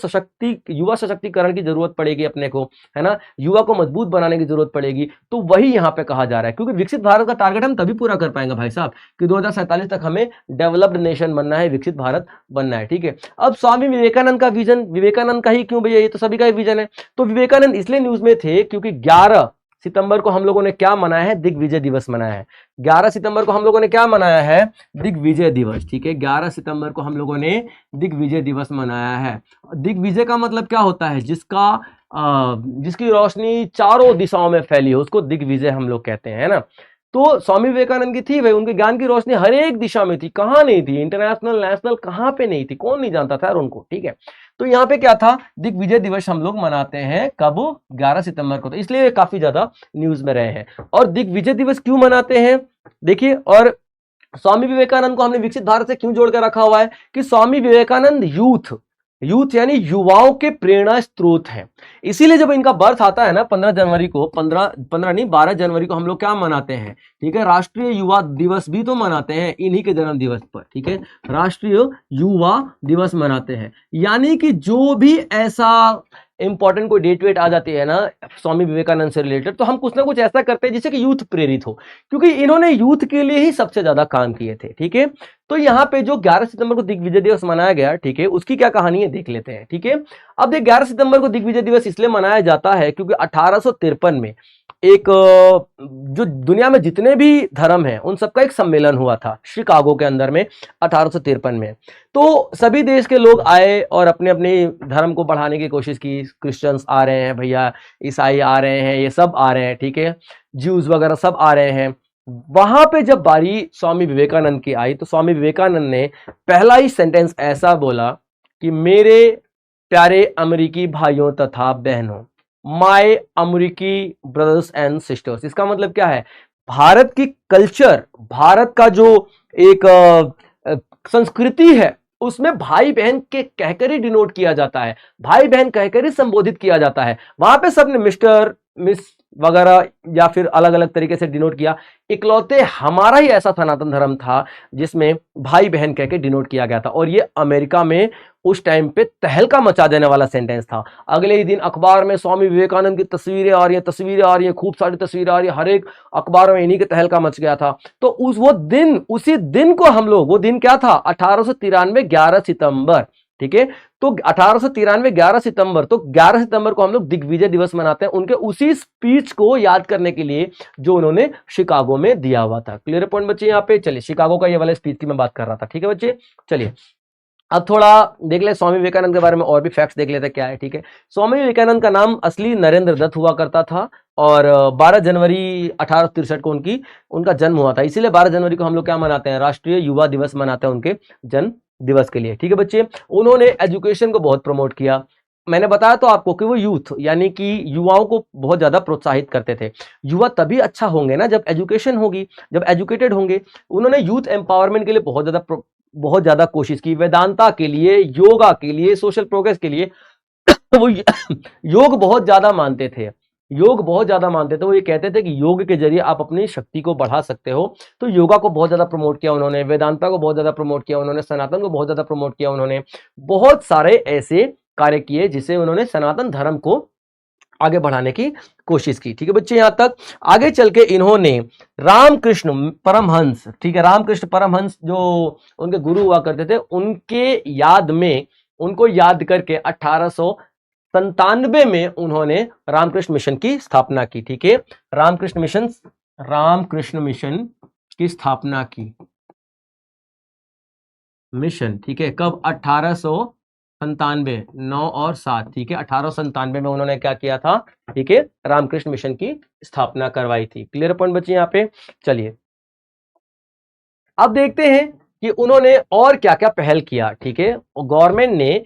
युवा सशक्तिकरण की जरूरत पड़ेगी अपने को, है ना, युवा को मजबूत बनाने की जरूरत पड़ेगी। तो वही यहाँ पे कहा जा रहा है, क्योंकि विकसित भारत का टारगेट हम तभी पूरा कर पाएंगे भाई साहब कि 2047 तक हमें डेवलप्ड नेशन बनना है, विकसित भारत बनना है। ठीक है, अब स्वामी विवेकानंद का विजन, विवेकानंद का ही क्यों भैया, ये तो सभी का ही विजन है। तो विवेकानंद इसलिए न्यूज में थे क्योंकि 11 सितंबर को हम लोगों ने क्या मनाया है, दिग्विजय दिवस मनाया है। 11 सितंबर को हम लोगों ने क्या मनाया है, दिग्विजय दिवस। ठीक है, 11 सितंबर को हम लोगों ने दिग्विजय दिवस मनाया है। दिग्विजय का मतलब क्या होता है, जिसकी रोशनी चारों दिशाओं में फैली हो उसको दिग्विजय हम लोग कहते हैं, है ना। तो स्वामी विवेकानंद की थी भाई, उनके ज्ञान की रोशनी हर एक दिशा में थी, कहां नहीं थी, इंटरनेशनल नेशनल कहां पे नहीं थी, कौन नहीं जानता था यार उनको। ठीक है, तो यहाँ पे क्या था, दिग्विजय दिवस हम लोग मनाते हैं कब, 11 सितंबर को, तो इसलिए काफी ज्यादा न्यूज में रहे हैं। और दिग्विजय दिवस क्यों मनाते हैं, देखिए, और स्वामी विवेकानंद को हमने विकसित भारत से क्यों जोड़ कर रखा हुआ है कि स्वामी विवेकानंद यूथ यानी युवाओं के प्रेरणा स्रोत हैं। इसीलिए जब इनका बर्थ आता है ना 15 जनवरी को, 15 नहीं 12 जनवरी को हम लोग क्या मनाते हैं, ठीक है, राष्ट्रीय युवा दिवस भी तो मनाते हैं इन्हीं के जन्म दिवस पर। ठीक है, राष्ट्रीय युवा दिवस मनाते हैं, यानी कि जो भी ऐसा इंपॉर्टेंट कोई डेट वेट आ जाती है ना स्वामी विवेकानंद से रिलेटेड, तो हम कुछ ना कुछ ऐसा करते हैं जिससे कि यूथ प्रेरित हो, क्योंकि इन्होंने यूथ के लिए ही सबसे ज्यादा काम किए थे। ठीक है, तो यहाँ पे जो 11 सितंबर को दिग्विजय दिवस मनाया गया, ठीक है, उसकी क्या कहानी है देख लेते हैं। ठीक है, अब देख 11 सितंबर को दिग्विजय दिवस इसलिए मनाया जाता है क्योंकि 1853 में एक जो दुनिया में जितने भी धर्म हैं उन सबका एक सम्मेलन हुआ था शिकागो के अंदर में 1853 में। तो सभी देश के लोग आए और अपने अपने धर्म को बढ़ाने की कोशिश की, क्रिश्चियंस आ रहे हैं भैया, ईसाई आ रहे हैं, ये सब आ रहे हैं, ठीक है, ज्यूज वगैरह सब आ रहे हैं। वहां पे जब बारी स्वामी विवेकानंद की आई तो स्वामी विवेकानंद ने पहला ही सेंटेंस ऐसा बोला कि मेरे प्यारे अमेरिकी भाइयों तथा बहनों, माय अमेरिकी ब्रदर्स एंड सिस्टर्स। इसका मतलब क्या है, भारत की कल्चर, भारत का जो एक संस्कृति है उसमें भाई बहन के कहकर ही डिनोट किया जाता है, भाई बहन कहकर ही संबोधित किया जाता है। वहां पे सबने मिस्टर मिस वगैरह या फिर अलग अलग तरीके से डिनोट किया, इकलौते हमारा ही ऐसा सनातन धर्म था जिसमें भाई बहन कहकर डिनोट किया गया था। और ये अमेरिका में उस टाइम पे तहलका मचा देने वाला सेंटेंस था। अगले ही दिन अखबार में स्वामी विवेकानंद की तस्वीरें आ रही हैं, खूब सारी तस्वीरें आ रही है, हर एक अखबार में इन्हीं के तहलका मच गया था। तो उसी दिन को हम लोग, वो दिन क्या था, 1893 11 सितंबर। ठीक है, तो 1893 11 सितंबर, तो 11 सितंबर को हम लोग दिग्विजय दिवस मनाते हैं, उनके उसी स्पीच को याद करने के लिए जो उन्होंने शिकागो में दिया हुआ था। क्लियर पॉइंट बच्चे यहाँ पे, चलिए शिकागो का ये वाला स्पीच की मैं बात कर रहा था। ठीक है बच्चे, चलिए अब थोड़ा देख ले स्वामी विवेकानंद के बारे में और भी फैक्ट्स देख लेते क्या है। ठीक है, स्वामी विवेकानंद का नाम असली नरेंद्र दत्त हुआ करता था और 12 जनवरी 1863 को उनका जन्म हुआ था। इसीलिए 12 जनवरी को हम लोग क्या मनाते हैं, राष्ट्रीय युवा दिवस मनाते हैं उनके जन्म दिवस के लिए। ठीक है बच्चे, उन्होंने एजुकेशन को बहुत प्रमोट किया। मैंने बताया तो आपको कि वो यूथ यानी कि युवाओं को बहुत ज्यादा प्रोत्साहित करते थे। युवा तभी अच्छा होंगे ना जब एजुकेशन होगी, जब एजुकेटेड होंगे। उन्होंने यूथ एम्पावरमेंट के लिए बहुत ज्यादा कोशिश की, वेदांता के लिए, योगा के लिए, सोशल प्रोग्रेस के लिए। वो योग बहुत ज्यादा मानते थे, वो ये कहते थे कि योग के जरिए आप अपनी शक्ति को बढ़ा सकते हो। तो योगा को बहुत ज्यादा प्रमोट किया उन्होंने, वेदांता को बहुत ज्यादा प्रमोट किया उन्होंने, सनातन को बहुत ज्यादा प्रमोट किया उन्होंने। बहुत सारे ऐसे कार्य किए, जिसे उन्होंने सनातन धर्म को आगे बढ़ाने की कोशिश की। ठीक है बच्चे, यहां तक। आगे चल के इन्होंने रामकृष्ण परमहंस, ठीक है, रामकृष्ण परमहंस जो उनके गुरु हुआ करते थे, उनके याद में, उनको याद करके 1897 में उन्होंने रामकृष्ण मिशन की स्थापना की। ठीक है, रामकृष्ण मिशन की स्थापना की। मिशन, ठीक है, कब? 1897, 9 और 7, ठीक है, 1897 में उन्होंने क्या किया था? ठीक है, रामकृष्ण मिशन की स्थापना करवाई थी। क्लियर पॉइंट बच्चे यहाँ पे? चलिए अब देखते हैं कि उन्होंने और क्या क्या पहल किया। ठीक है, गवर्नमेंट ने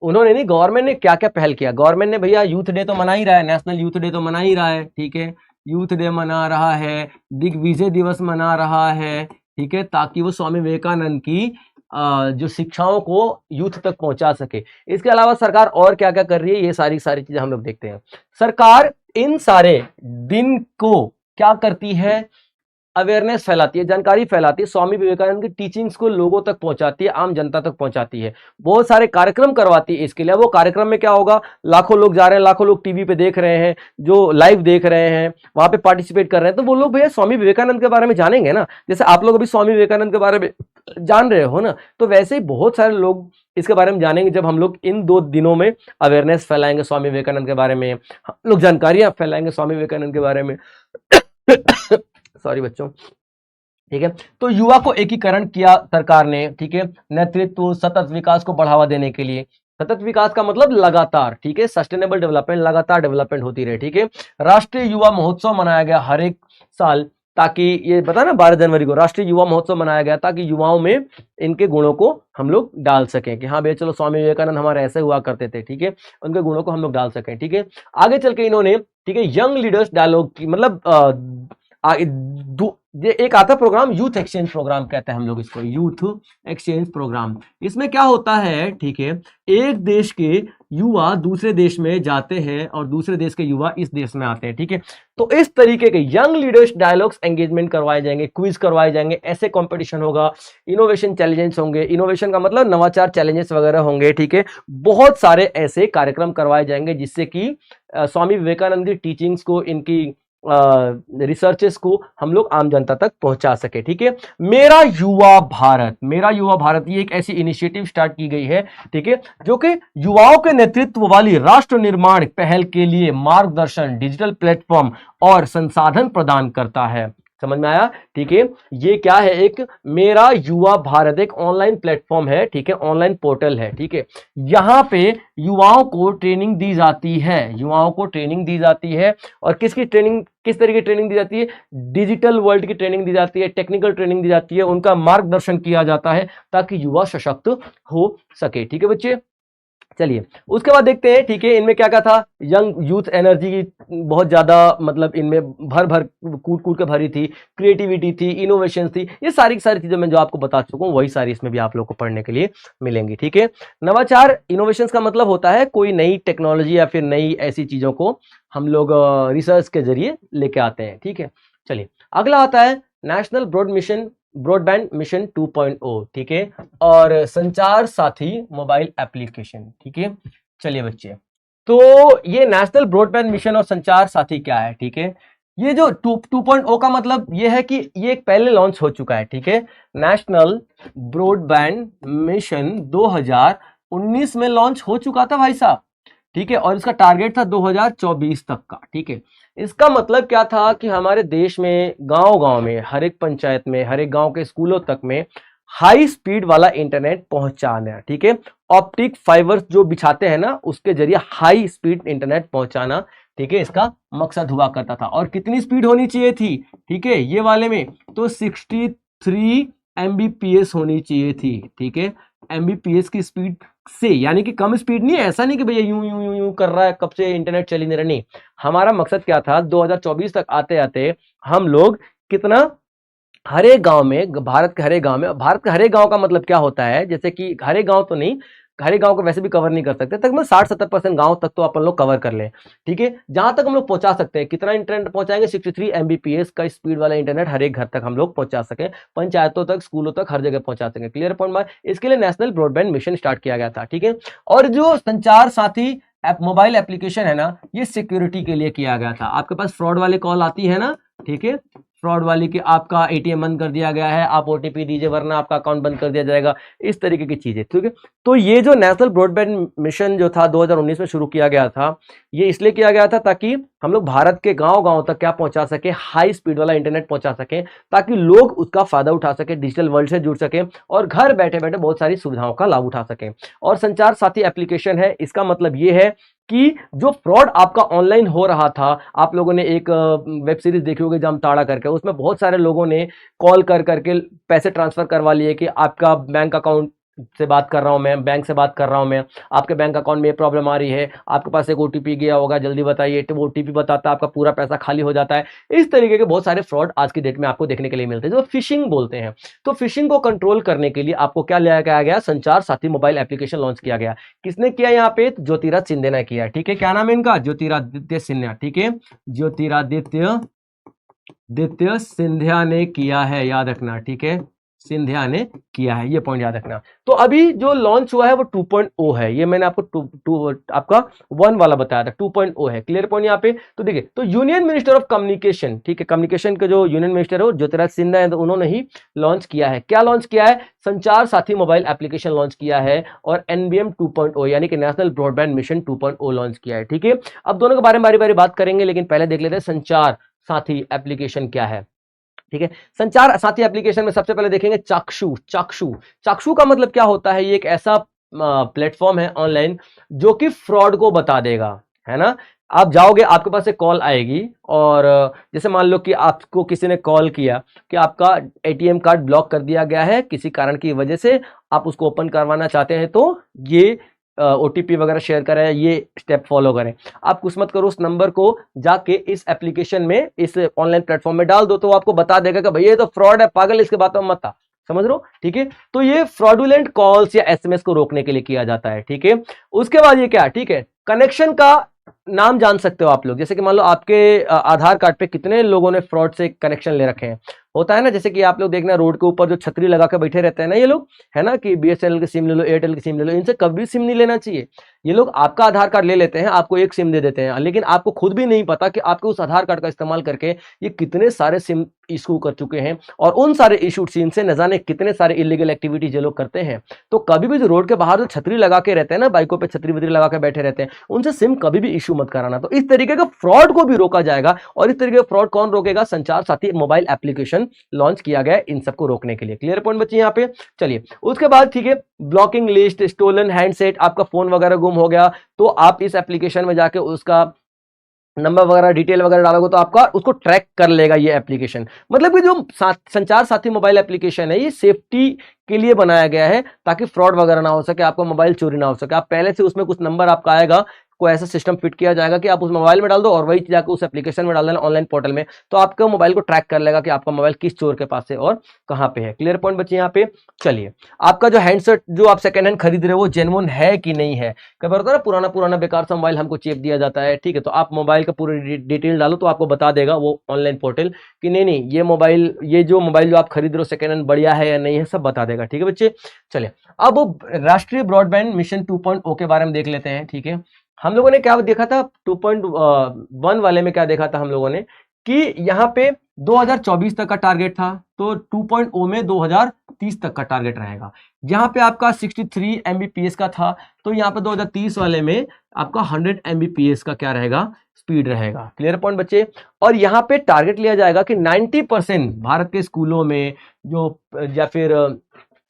गवर्नमेंट ने क्या क्या पहल किया। गवर्नमेंट ने भैया यूथ डे तो मना ही रहा है, नेशनल यूथ डे तो मना ही रहा है। ठीक है, यूथ डे मना रहा है, दिग्विजय दिवस मना रहा है। ठीक है, ताकि वो स्वामी विवेकानंद की जो शिक्षाओं को यूथ तक पहुंचा सके। इसके अलावा सरकार और क्या क्या कर रही है, ये सारी चीजें हम लोग देखते हैं। सरकार इन सारे दिन को क्या करती है? अवेयरनेस फैलाती है, जानकारी फैलाती है, स्वामी विवेकानंद की टीचिंग्स को लोगों तक पहुंचाती है, आम जनता तक पहुंचाती है, बहुत सारे कार्यक्रम करवाती है इसके लिए। वो कार्यक्रम में क्या होगा? लाखों लोग जा रहे हैं, लाखों लोग टीवी पे देख रहे हैं, जो लाइव देख रहे हैं, वहां पे पार्टिसिपेट कर रहे हैं, तो वो लोग भैया स्वामी विवेकानंद के बारे में जानेंगे ना। जैसे आप लोग अभी स्वामी विवेकानंद के बारे में जान रहे हो ना, तो वैसे ही बहुत सारे लोग इसके बारे में जानेंगे जब हम लोग इन 2 दिनों में अवेयरनेस फैलाएंगे स्वामी विवेकानंद के बारे में, हम लोग जानकारियां फैलाएंगे स्वामी विवेकानंद के बारे में। सॉरी बच्चों। ठीक है, तो युवा को एकीकरण किया सरकार ने। ठीक है, नेतृत्व, सतत विकास को बढ़ावा देने के लिए। सतत विकास का मतलब लगातार, ठीक है, सस्टेनेबल डेवलपमेंट, लगातार डेवलपमेंट होती रहे। ठीक है, राष्ट्रीय युवा महोत्सव मनाया गया हर एक साल, ताकि ये बता ना 12 जनवरी को राष्ट्रीय युवा महोत्सव मनाया गया, ताकि युवाओं में इनके गुणों को हम लोग डाल सकें कि हाँ भैया चलो स्वामी विवेकानंद हमारे ऐसे हुआ करते थे। ठीक है, उनके गुणों को हम लोग डाल सकें। ठीक है, आगे चल के इन्होंने, ठीक है, यंग लीडर्स डायलॉग की, मतलब ये एक आता प्रोग्राम, यूथ एक्सचेंज प्रोग्राम कहते हैं हम लोग इसको, यूथ एक्सचेंज प्रोग्राम। इसमें क्या होता है? ठीक है, एक देश के युवा दूसरे देश में जाते हैं और दूसरे देश के युवा इस देश में आते हैं। ठीक है, तो इस तरीके के यंग लीडर्स डायलॉग्स एंगेजमेंट करवाए जाएंगे, क्विज करवाए जाएंगे, ऐसे कंपटीशन होगा, इनोवेशन चैलेंजेस होंगे। इनोवेशन का मतलब नवाचार चैलेंजेस वगैरह होंगे। ठीक है, बहुत सारे ऐसे कार्यक्रम करवाए जाएंगे जिससे कि स्वामी विवेकानंद की टीचिंग्स को, इनकी रिसर्चेस को हम लोग आम जनता तक पहुंचा सके। ठीक है, मेरा युवा भारत, मेरा युवा भारत, ये एक ऐसी इनिशिएटिव स्टार्ट की गई है। ठीक है, जो कि युवाओं के नेतृत्व वाली राष्ट्र निर्माण पहल के लिए मार्गदर्शन, डिजिटल प्लेटफॉर्म और संसाधन प्रदान करता है। समझ में आया? ठीक है, ये क्या है? एक मेरा युवा भारत एक ऑनलाइन प्लेटफॉर्म है। ठीक है, ऑनलाइन पोर्टल है। ठीक है, यहां पे युवाओं को ट्रेनिंग दी जाती है, युवाओं को ट्रेनिंग दी जाती है। और किसकी ट्रेनिंग, किस तरह की ट्रेनिंग दी जाती है? डिजिटल वर्ल्ड की ट्रेनिंग दी जाती है, टेक्निकल ट्रेनिंग दी जाती है, उनका मार्गदर्शन किया जाता है ताकि युवा सशक्त हो सके। ठीक है बच्चे, चलिए उसके बाद देखते हैं। ठीक है, इनमें क्या क्या था? यंग यूथ एनर्जी की बहुत ज्यादा, मतलब इनमें भर भर कूट कूट के भरी थी, क्रिएटिविटी थी, इनोवेशन थी, ये सारी की सारी चीजें मैं जो आपको बता चुका हूं वही सारी इसमें भी आप लोग को पढ़ने के लिए मिलेंगी। ठीक है, नवाचार, इनोवेशन का मतलब होता है कोई नई टेक्नोलॉजी या फिर नई ऐसी चीजों को हम लोग रिसर्च के जरिए लेके आते हैं। ठीक है, चलिए अगला आता है नेशनल ब्रॉडबैंड मिशन 2.0। ठीक है, और संचार साथी मोबाइल एप्लीकेशन। ठीक है, चलिए बच्चे, तो ये नेशनल ब्रॉडबैंड मिशन और संचार साथी क्या है? ठीक है, ये जो 2.0 का मतलब ये है कि ये एक पहले लॉन्च हो चुका है। ठीक है, नेशनल ब्रॉडबैंड मिशन 2019 में लॉन्च हो चुका था भाई साहब। ठीक है, और इसका टारगेट था 2024 तक का। ठीक है, इसका मतलब क्या था कि हमारे देश में गांव-गांव में, हर एक पंचायत में, हर एक गांव के स्कूलों तक में हाई स्पीड वाला इंटरनेट पहुंचाना। ठीक है, ऑप्टिक फाइबर जो बिछाते हैं ना, उसके जरिए हाई स्पीड इंटरनेट पहुंचाना। ठीक है, इसका मकसद हुआ करता था। और कितनी स्पीड होनी चाहिए थी? ठीक है, ये वाले में तो 63 MBPS होनी चाहिए थी। ठीक है, MBPS की स्पीड से, यानी कि कम स्पीड नहीं है, ऐसा नहीं कि भैया यूं यूं यूं यूं कर रहा है, कब से इंटरनेट चली नहीं रहा। नहीं, हमारा मकसद क्या था? 2024 तक आते आते हम लोग कितना, हर एक गांव में, भारत के हर एक गांव में, भारत के हर एक गांव का मतलब क्या होता है? जैसे कि हर एक गांव तो नहीं, हर एक गांव को वैसे भी कवर नहीं कर सकते, तकरीबन 60-70% गांव तक तो अपन लोग कवर कर लें, ठीक है। जहां तक हम लोग पहुंचा सकते हैं, कितना इंटरनेट पहुंचाएंगे, 63 Mbps का स्पीड वाला इंटरनेट हर एक घर तक हम लोग पहुंचा सके, पंचायतों तक, स्कूलों तक, हर जगह पहुंचा सके। क्लियर पॉइंट बाय, इसके लिए नेशनल ब्रॉडबैंड मिशन स्टार्ट किया गया था, ठीक है। और जो संचार साथी मोबाइल एप्लीकेशन है ना, ये सिक्योरिटी के लिए किया गया था। आपके पास फ्रॉड वाले कॉल आती है ना, ठीक है, फ्रॉड वाली कि आपका एटीएम बंद कर दिया गया है, आप ओटीपी दीजिए वरना आपका अकाउंट बंद कर दिया जाएगा, इस तरीके की चीजें, ठीक है। तो ये जो नेशनल ब्रॉडबैंड मिशन जो था 2019 में शुरू किया गया था, ये इसलिए किया गया था ताकि हम लोग भारत के गांव गांव तक क्या पहुंचा सके, हाई स्पीड वाला इंटरनेट पहुंचा सके, ताकि लोग उसका फायदा उठा सके, डिजिटल वर्ल्ड से जुड़ सके और घर बैठे बैठे बहुत सारी सुविधाओं का लाभ उठा सके। और संचार साथी एप्लीकेशन है, इसका मतलब ये है कि जो फ्रॉड आपका ऑनलाइन हो रहा था, आप लोगों ने एक वेब सीरीज देखी होगी जामताड़ा करके, उसमें बहुत सारे लोगों ने कॉल कर करके पैसे ट्रांसफर करवा लिए कि आपका बैंक अकाउंट से बात कर रहा हूं मैं, बैंक से बात कर रहा हूं मैं, आपके बैंक अकाउंट में ये प्रॉब्लम आ रही है, आपके पास एक ओटीपी गया होगा, जल्दी बताइए। तो ओटीपी बताता है, आपका पूरा पैसा खाली हो जाता है। इस तरीके के बहुत सारे फ्रॉड आज की डेट में आपको देखने के लिए मिलते हैं, जो फिशिंग बोलते हैं। तो फिशिंग को कंट्रोल करने के लिए आपको क्या लिया गया, संचार साथी मोबाइल एप्लीकेशन लॉन्च किया गया। किसने किया यहाँ पे, ज्योतिरादित्य सिंधिया ने किया, ठीक है। क्या नाम है इनका, ज्योतिरादित्य सिंधिया, ठीक है, ज्योतिरादित्य सिंधिया ने किया है, याद रखना, ठीक है, सिंधिया ने किया है, ये पॉइंट याद रखना। तो अभी जो लॉन्च हुआ है वो 2.0 है, ये मैंने आपको आपका 1 वाला बताया था, 2.0 है। क्लियर पॉइंट यहाँ पे। तो देखिए, तो यूनियन मिनिस्टर ऑफ कम्युनिकेशन, ठीक है, कम्युनिकेशन के जो यूनियन मिनिस्टर है वो ज्योतिरादित्य सिंधिया है, तो उन्होंने ही लॉन्च किया है। क्या लॉन्च किया है, संचार साथी मोबाइल एप्लीकेशन लॉन्च किया है और NBM 2.0 यानी कि नेशनल ब्रॉडबैंड मिशन 2.0 लॉन्च किया है, ठीक है। अब दोनों के बारे में बारी बारी बात करेंगे, लेकिन पहले देख लेते हैं संचार साथी एप्लीकेशन क्या है, ठीक है। संचार साथी एप्लीकेशन में सबसे पहले देखेंगे चाक्षु। चाक्षु का मतलब क्या होता है, ये एक ऐसा प्लेटफॉर्म है ऑनलाइन जो कि फ्रॉड को बता देगा, है ना। आप जाओगे, आपके पास एक कॉल आएगी और जैसे मान लो कि आपको किसी ने कॉल किया कि आपका एटीएम कार्ड ब्लॉक कर दिया गया है किसी कारण की वजह से, आप उसको ओपन करवाना चाहते हैं, तो ये ओटीपी वगैरह शेयर करें, ये स्टेप फॉलो करें। आप कुछ मत करो, उस नंबर को जाके इस एप्लीकेशन में, इस ऑनलाइन प्लेटफॉर्म में डाल दो, तो आपको बता देगा कि भैया ये तो फ्रॉड है, पागल, इसके बातों में मत आ, समझ लो, ठीक है। तो ये फ्रॉडुलेंट कॉल्स या एसएमएस को रोकने के लिए किया जाता है, ठीक है। उसके बाद ये क्या, ठीक है, कनेक्शन का नाम जान सकते हो आप लोग, जैसे कि मान लो आपके आधार कार्ड पे कितने लोगों ने फ्रॉड से कनेक्शन ले रखे हैं, होता है ना। जैसे कि आप लोग देखना, रोड के ऊपर जो छतरी लगा के बैठे रहते हैं ना ये लोग, है ना, कि BSNL की सिम ले लो, एयरटेल की सिम ले लो, इनसे कभी सिम नहीं लेना चाहिए। ये लोग आपका आधार कार्ड ले लेते हैं, आपको एक सिम दे देते हैं, लेकिन आपको खुद भी नहीं पता कि आपके उस आधार कार्ड का इस्तेमाल करके ये कितने सारे सिम इशू कर चुके हैं, और उन सारे इशूड सिम से न जाने कितने सारे इलीगल एक्टिविटीज ये लोग करते हैं। तो कभी भी जो रोड के बाहर जो छतरी लगा के रहते हैं ना, बाइकों पे छतरी वतरी लगा के बैठे रहते हैं, उनसे सिम कभी भी इशू मत कराना। तो इस तरीके का फ्रॉड को भी रोका जाएगा, और इस तरीके का फ्रॉड कौन रोकेगा, संचार साथी मोबाइल एप्लीकेशन लॉन्च किया गया इन सबको रोकने के लिए। क्लियर पॉइंट बच्चे यहाँ पे। चलिए उसके बाद, ठीक है, ब्लॉकिंग लिस्ट, स्टोलन हैंडसेट, आपका फोन वगैरह गुम हो गया तो आप इस एप्लीकेशन में जाके उसका नंबर वगैरह डिटेल वगैरह डालोगे तो आपका उसको ट्रैक कर लेगा ये एप्लीकेशन। मतलब कि जो संचार साथी मोबाइल एप्लीकेशन है ये सेफ्टी के लिए बनाया गया है, ताकि फ्रॉड वगैरह ना हो सके, आपका मोबाइल चोरी ना हो सके। आप पहले से उसमें कुछ नंबर आपका आएगा, कोई ऐसा सिस्टम फिट किया जाएगा कि आप उस मोबाइल में डाल दो और वही जाकर उस एप्लीकेशन में डाल देना, ऑनलाइन पोर्टल में, तो आपका मोबाइल को ट्रैक कर लेगा कि आपका मोबाइल किस चोर के पास है और कहां पे है। क्लियर पॉइंट बच्चे यहाँ पे। चलिए, आपका जो हैंडसेट जो आप सेकंड हैंड खरीद रहे हो वो जेन्युइन है कि नहीं है। कई बार होता है ना, पुराना बेकार सा मोबाइल हमको चेप दिया जाता है, ठीक है, तो आप मोबाइल का पूरी डिटेल डालो तो आपको बता देगा वो ऑनलाइन पोर्टल कि नहीं ये जो मोबाइल जो आप खरीद रहे हो सेकंड हैंड बढ़िया है या नहीं है, सब बता देगा, ठीक है बच्चे। चलिए, अब राष्ट्रीय ब्रॉडबैंड मिशन 2.0 के बारे में देख लेते हैं, ठीक है। हम लोगों ने क्या देखा था 2.1 वाले में, क्या देखा था हम लोगों ने कि यहाँ पे 2024 तक का टारगेट था, तो 2.0 में 2030 तक का टारगेट रहेगा। यहाँ पे आपका 63 Mbps का था, तो यहाँ पे 2030 वाले में आपका 100 Mbps का क्या रहेगा, स्पीड रहेगा। क्लियर पॉइंट बच्चे। और यहाँ पे टारगेट लिया जाएगा कि 90% भारत के स्कूलों में जो या फिर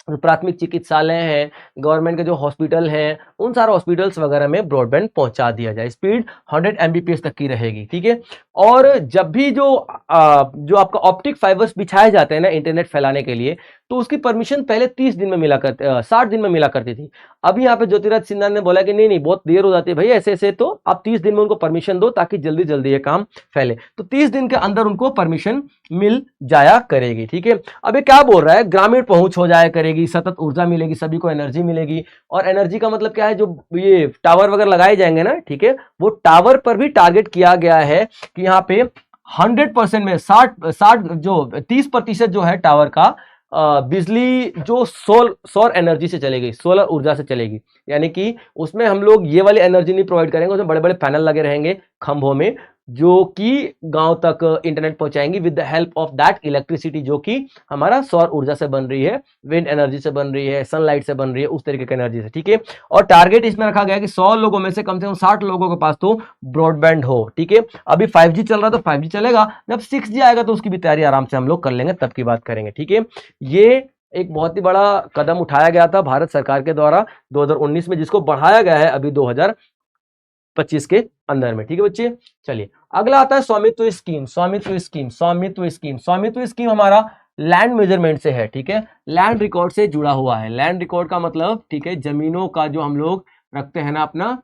प्राथमिक चिकित्सालय हैं, गवर्नमेंट के जो हॉस्पिटल हैं, उन सारे हॉस्पिटल्स वगैरह में ब्रॉडबैंड पहुंचा दिया जाए। स्पीड 100 Mbps तक की रहेगी, ठीक है। और जब भी जो आपका ऑप्टिक फाइबर्स बिछाए जाते हैं ना इंटरनेट फैलाने के लिए, तो उसकी परमिशन पहले 30 दिन में मिला करती 60 दिन में मिला करती थी। अभी यहाँ पे ज्योतिरादित्य सिंधिया ने बोला कि नहीं बहुत देर हो जाती है भाई, ऐसे तो आप 30 दिन में उनको परमिशन दो ताकि जल्दी जल्दी ये काम फैले। तो 30 दिन के अंदर उनको परमिशन मिल जाया करेगी, ठीक है। अब ये क्या बोल रहा है, ग्रामीण पहुंच हो जाया करेगी, मिलेगी, सतत ऊर्जा मिलेगी, सभी को एनर्जी मिलेगी। और एनर्जी का मतलब क्या है, जो ये टावर वगैरह लगाए जाएंगे ना, ठीक है, वो टावर पर भी टारगेट किया गया है कि यहाँ पे 100% में 60 जो 30% जो है टावर का बिजली जो सौर एनर्जी से चलेगी, सोलर ऊर्जा से चलेगी। यानी कि उसमें हम लोग ये वाली एनर्जी नहीं प्रोवाइड करेंगे, उसमें बड़े बड़े पैनल लगे रहेंगे खंभों में, जो कि गांव तक इंटरनेट पहुंचाएंगी with the help of that electricity, जो कि हमारा सौर ऊर्जा से बन रही है, विंड एनर्जी से बन रही है, सनलाइट से बन रही है, उस तरीके की एनर्जी से, ठीक है। और टारगेट इसमें रखा गया है कि 100 लोगों में से कम 60 लोगों के पास तो ब्रॉडबैंड हो, ठीक है। अभी 5G चल रहा है तो 5G चलेगा, जब 6G आएगा तो उसकी भी तैयारी आराम से हम लोग कर लेंगे, तब की बात करेंगे, ठीक है। ये एक बहुत ही बड़ा कदम उठाया गया था भारत सरकार के द्वारा 2019 में, जिसको बढ़ाया गया है अभी 2025 के अंदर में, ठीक है बच्चे। चलिए अगला आता है स्वामित्व स्कीम। स्वामित्व स्कीम हमारा लैंड मेजरमेंट से है, ठीक है, लैंड रिकॉर्ड से जुड़ा हुआ है। लैंड रिकॉर्ड का मतलब, ठीक है, जमीनों का जो हम लोग रखते हैं ना, अपना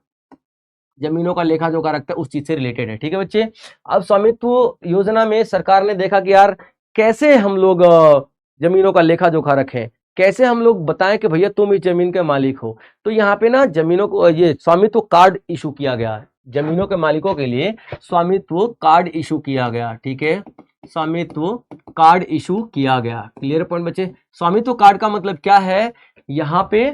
जमीनों का लेखा जोखा रखते हैं, उस चीज से रिलेटेड है, ठीक है बच्चे। अब स्वामित्व योजना में सरकार ने देखा कि यार कैसे हम लोग जमीनों का लेखा जोखा रखें, कैसे हम लोग बताएं कि भैया तुम इस जमीन के मालिक हो। तो यहाँ पे ना जमीनों को ये स्वामित्व कार्ड इशू किया गया है, जमीनों के मालिकों के लिए स्वामित्व कार्ड इशू किया गया, ठीक है, स्वामित्व कार्ड इशू किया गया। क्लियर पॉइंट बच्चे। स्वामित्व कार्ड का मतलब क्या है, यहाँ पे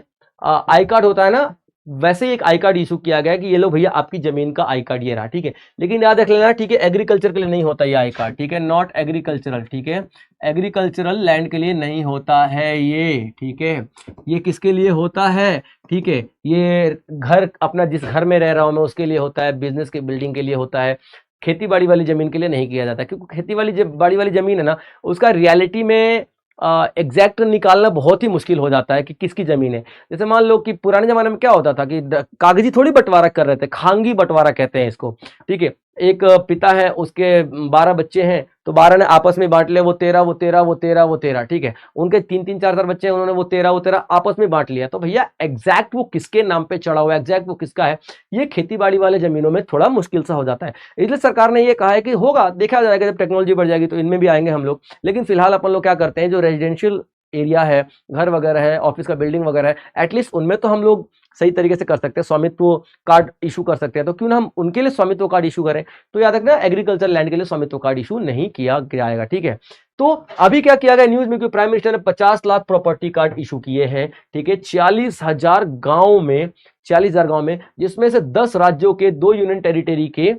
आई कार्ड होता है ना, वैसे ही एक आई कार्ड इशू किया गया कि ये लो भैया आपकी जमीन का आई कार्ड ये रहा, ठीक है। लेकिन याद रख लेना, ठीक है, एग्रीकल्चर के लिए नहीं होता ये आई कार्ड, ठीक है, नॉट एग्रीकल्चरल, ठीक है, एग्रीकल्चरल लैंड के लिए नहीं होता है ये, ठीक है। ये किसके लिए होता है, ठीक है, ये घर अपना जिस घर में रह रहा हूं मैं उसके लिए होता है, बिजनेस के बिल्डिंग के लिए होता है, खेती बाड़ी वाली जमीन के लिए नहीं किया जाता, क्योंकि खेती बाड़ी वाली जमीन है ना, उसका रियलिटी में एग्जैक्ट निकालना बहुत ही मुश्किल हो जाता है कि किसकी जमीन है। जैसे मान लो कि पुराने जमाने में क्या होता था कि कागजी थोड़ी बंटवारा कर रहे थे, खांगी बंटवारा कहते हैं इसको, ठीक है। एक पिता है, उसके 12 बच्चे हैं, तो 12 ने आपस में बांट लिया, वो 13, ठीक है। उनके 3-3, 4 बच्चे हैं, उन्होंने वो 13 आपस में बांट लिया। तो भैया एग्जैक्ट वो किसके नाम पे चढ़ा हुआ है, एग्जैक्ट वो किसका है, ये खेती बाड़ी वाले जमीनों में थोड़ा मुश्किल सा हो जाता है। इसलिए सरकार ने ये कहा है कि होगा, देखा जाएगा, जब टेक्नोलॉजी बढ़ जाएगी तो इनमें भी आएंगे हम लोग। लेकिन फिलहाल अपन लोग क्या करते हैं, जो रेजिडेंशियल एरिया है, घर वगैरह है, ऑफिस का बिल्डिंग वगैरह है, एटलीस्ट उनमें तो हम लोग सही तरीके से कर सकते हैं, स्वामित्व कार्ड इशू कर सकते हैं। तो क्यों ना हम उनके लिए स्वामित्व कार्ड इशू करें। तो याद रखना, एग्रीकल्चर लैंड के लिए स्वामित्व कार्ड इशू नहीं किया जाएगा, ठीक है। तो अभी क्या किया गया न्यूज में कि प्राइम मिनिस्टर ने 50 लाख प्रॉपर्टी कार्ड इशू किए हैं, ठीक है, 40,000 गांव में, 40,000 गांव में, जिसमें से 10 राज्यों के, 2 यूनियन टेरिटरी के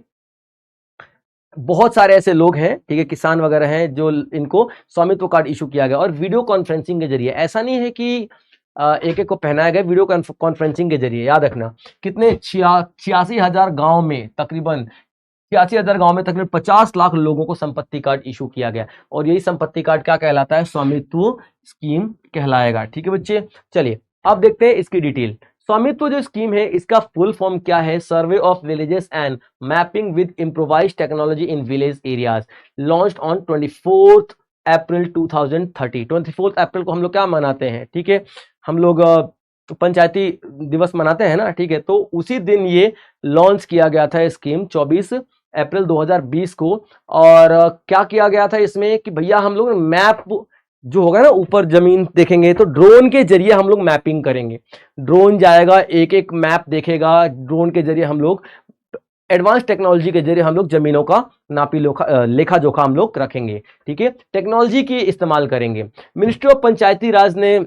बहुत सारे ऐसे लोग हैं, ठीक है, किसान वगैरह हैं, जो इनको स्वामित्व कार्ड इशू किया गया। और वीडियो कॉन्फ्रेंसिंग के जरिए, ऐसा नहीं है कि एक एक को पहनाया गया, वीडियो कॉन्फ्रेंसिंग के जरिए। याद रखना कितने 86,000 गांव में तकरीबन 50 लाख लोगों को संपत्ति कार्ड इशू किया गया। और यही संपत्ति कार्ड क्या कहलाता है, स्वामित्व स्कीम कहलाएगा, ठीक है बच्चे। चलिए अब देखते हैं इसकी डिटेल। स्वामित्व जो स्कीम है, इसका फुल फॉर्म क्या है, survey of villages and mapping with improvised technology in village areas, launched on 24 अप्रैल 2030। 24 अप्रैल को हम लोग क्या मनाते हैं, ठीक है, हम लोग पंचायती दिवस मनाते हैं ना, ठीक है। तो उसी दिन ये लॉन्च किया गया था स्कीम, 24 अप्रैल 2020 को। और क्या किया गया था इसमें कि भैया हम लोग मैप जो होगा ना, ऊपर जमीन देखेंगे तो ड्रोन के जरिए हम लोग मैपिंग करेंगे। ड्रोन जाएगा, एक एक मैप देखेगा, ड्रोन के जरिए हम लोग एडवांस टेक्नोलॉजी के जरिए हम लोग जमीनों का नापी लेखा जोखा हम लोग रखेंगे, ठीक है, टेक्नोलॉजी की इस्तेमाल करेंगे। मिनिस्ट्री ऑफ पंचायती राज ने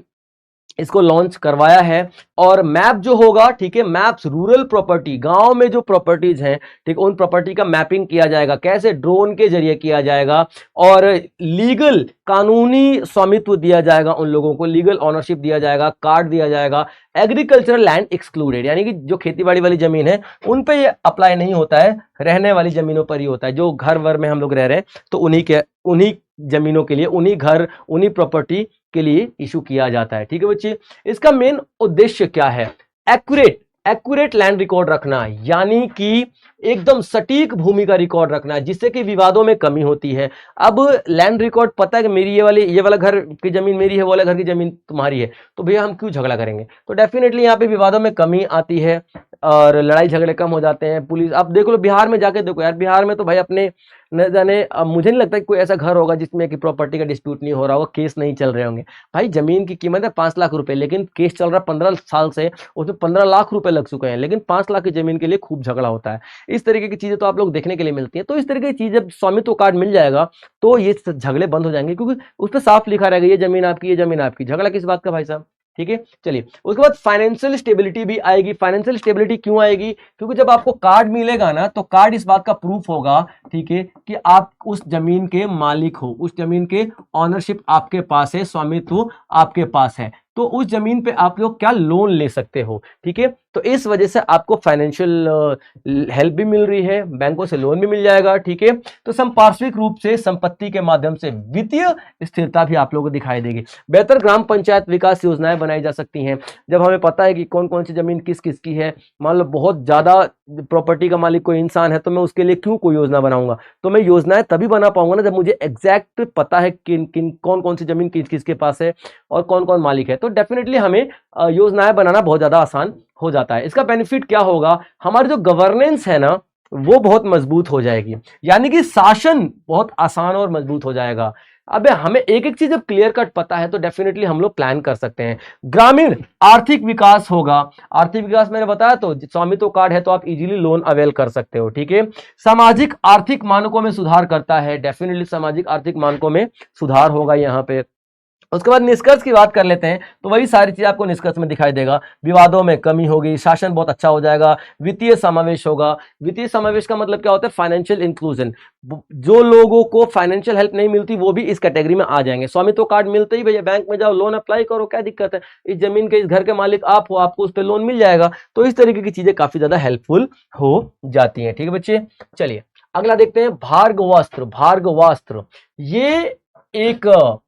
इसको लॉन्च करवाया है। और मैप जो होगा, ठीक है, मैप्स रूरल प्रॉपर्टी, गांव में जो प्रॉपर्टीज हैं, ठीक, उन प्रॉपर्टी का मैपिंग किया जाएगा। कैसे, ड्रोन के जरिए किया जाएगा। और लीगल, कानूनी स्वामित्व दिया जाएगा उन लोगों को, लीगल ऑनरशिप दिया जाएगा, कार्ड दिया जाएगा। एग्रीकल्चरल लैंड एक्सक्लूडेड, यानी कि जो खेतीबाड़ी वाली जमीन है उन पे ये अप्लाई नहीं होता है, रहने वाली जमीनों पर ही होता है। जो घर वर में हम लोग रह रहे हैं तो उन्हीं जमीनों के लिए, उन्हीं घर, उन्हीं प्रॉपर्टी के लिए इशू किया जाता है, ठीक है बच्चे। इसका मेन उद्देश्य क्या है, एक्यूरेट लैंड रिकॉर्ड रखना, यानी कि एकदम सटीक भूमि का रिकॉर्ड रखना, जिससे कि विवादों में कमी होती है। अब लैंड रिकॉर्ड पता है कि मेरी ये वाला घर की जमीन मेरी है, वो वाला घर की जमीन तुम्हारी है, तो भैया हम क्यों झगड़ा करेंगे। तो डेफिनेटली यहाँ पे विवादों में कमी आती है और लड़ाई झगड़े कम हो जाते हैं। पुलिस, आप देख लो बिहार में जाके देखो यार, बिहार में तो भाई अपने न जाने मुझे नहीं लगता कि कोई ऐसा घर होगा जिसमें कि प्रॉपर्टी का डिस्प्यूट नहीं हो रहा होगा, केस नहीं चल रहे होंगे। भाई जमीन की कीमत है 5 लाख रुपए, लेकिन केस चल रहा है 15 साल से, उसमें 15 लाख रुपए लग चुके हैं, लेकिन 5 लाख की जमीन के लिए खूब झगड़ा होता है। इस तरीके की चीजें तो आप लोग देखने के लिए मिलती है। तो इस तरीके की चीज जब स्वामित्व कार्ड मिल जाएगा तो ये झगड़े बंद हो जाएंगे, क्योंकि उस पर साफ लिखा रहेगा ये जमीन आपकी, ये जमीन आपकी, झगड़ा किस बात का भाई साहब। ठीक है, चलिए उसके बाद फाइनेंशियल स्टेबिलिटी भी आएगी। फाइनेंशियल स्टेबिलिटी क्यों आएगी? क्योंकि जब आपको कार्ड मिलेगा ना, तो कार्ड इस बात का प्रूफ होगा, ठीक है, कि आप उस जमीन के मालिक हो, उस जमीन के ऑनरशिप आपके पास है, स्वामित्व आपके पास है, तो उस जमीन पे आप लोग क्या लोन ले सकते हो। ठीक है, तो इस वजह से आपको फाइनेंशियल हेल्प भी मिल रही है, बैंकों से लोन भी मिल जाएगा। ठीक है, तो संपार्श्विक रूप से संपत्ति के माध्यम से वित्तीय स्थिरता भी आप लोगों को दिखाई देगी। बेहतर ग्राम पंचायत विकास योजनाएं बनाई जा सकती हैं। जब हमें पता है कि कौन कौन सी जमीन किस किस की है, मान लो बहुत ज्यादा प्रॉपर्टी का मालिक कोई इंसान है, तो मैं उसके लिए क्यों कोई योजना बनाऊंगा? तो मैं योजनाएं तभी बना पाऊंगा ना जब मुझे एग्जैक्ट पता है किन किन कौन कौन सी जमीन किस किसके पास है और कौन कौन मालिक है। तो डेफिनेटली हमें योजनाएं बनाना बहुत ज्यादा आसान हो जाता है। इसका बेनिफिट क्या होगा? हमारी जो गवर्नेंस है ना, वो बहुत मजबूत हो जाएगी, यानी कि शासन बहुत आसान और मजबूत हो जाएगा। अबे हमें एक एक चीज जब क्लियर कट पता है तो डेफिनेटली हम लोग प्लान कर सकते हैं। ग्रामीण आर्थिक विकास होगा। आर्थिक विकास मैंने बताया, तो स्वामित्व कार्ड है तो आप इजीली लोन अवेल कर सकते हो। ठीक है, सामाजिक आर्थिक मानकों में सुधार करता है। डेफिनेटली सामाजिक आर्थिक मानकों में सुधार होगा यहाँ पे। उसके बाद निष्कर्ष की बात कर लेते हैं, तो वही सारी चीज आपको निष्कर्ष में दिखाई देगा। विवादों में कमी होगी, शासन बहुत अच्छा हो जाएगा, वित्तीय समावेश होगा। वित्तीय समावेश का मतलब क्या होता है? Financial inclusion. जो लोगों को फाइनेंशियल हेल्प नहीं मिलती वो भी इस कैटेगरी में आ जाएंगे। स्वामित्व कार्ड मिलते ही भैया बैंक में जाओ, लोन अप्लाई करो, क्या दिक्कत है? इस जमीन के, इस घर के मालिक आप हो, आपको उस पर लोन मिल जाएगा। तो इस तरीके की चीजें काफी ज्यादा हेल्पफुल हो जाती है। ठीक है बच्चे, चलिए अगला देखते हैं, भार्गवास्त्र। भार्गवास्त्र ये एक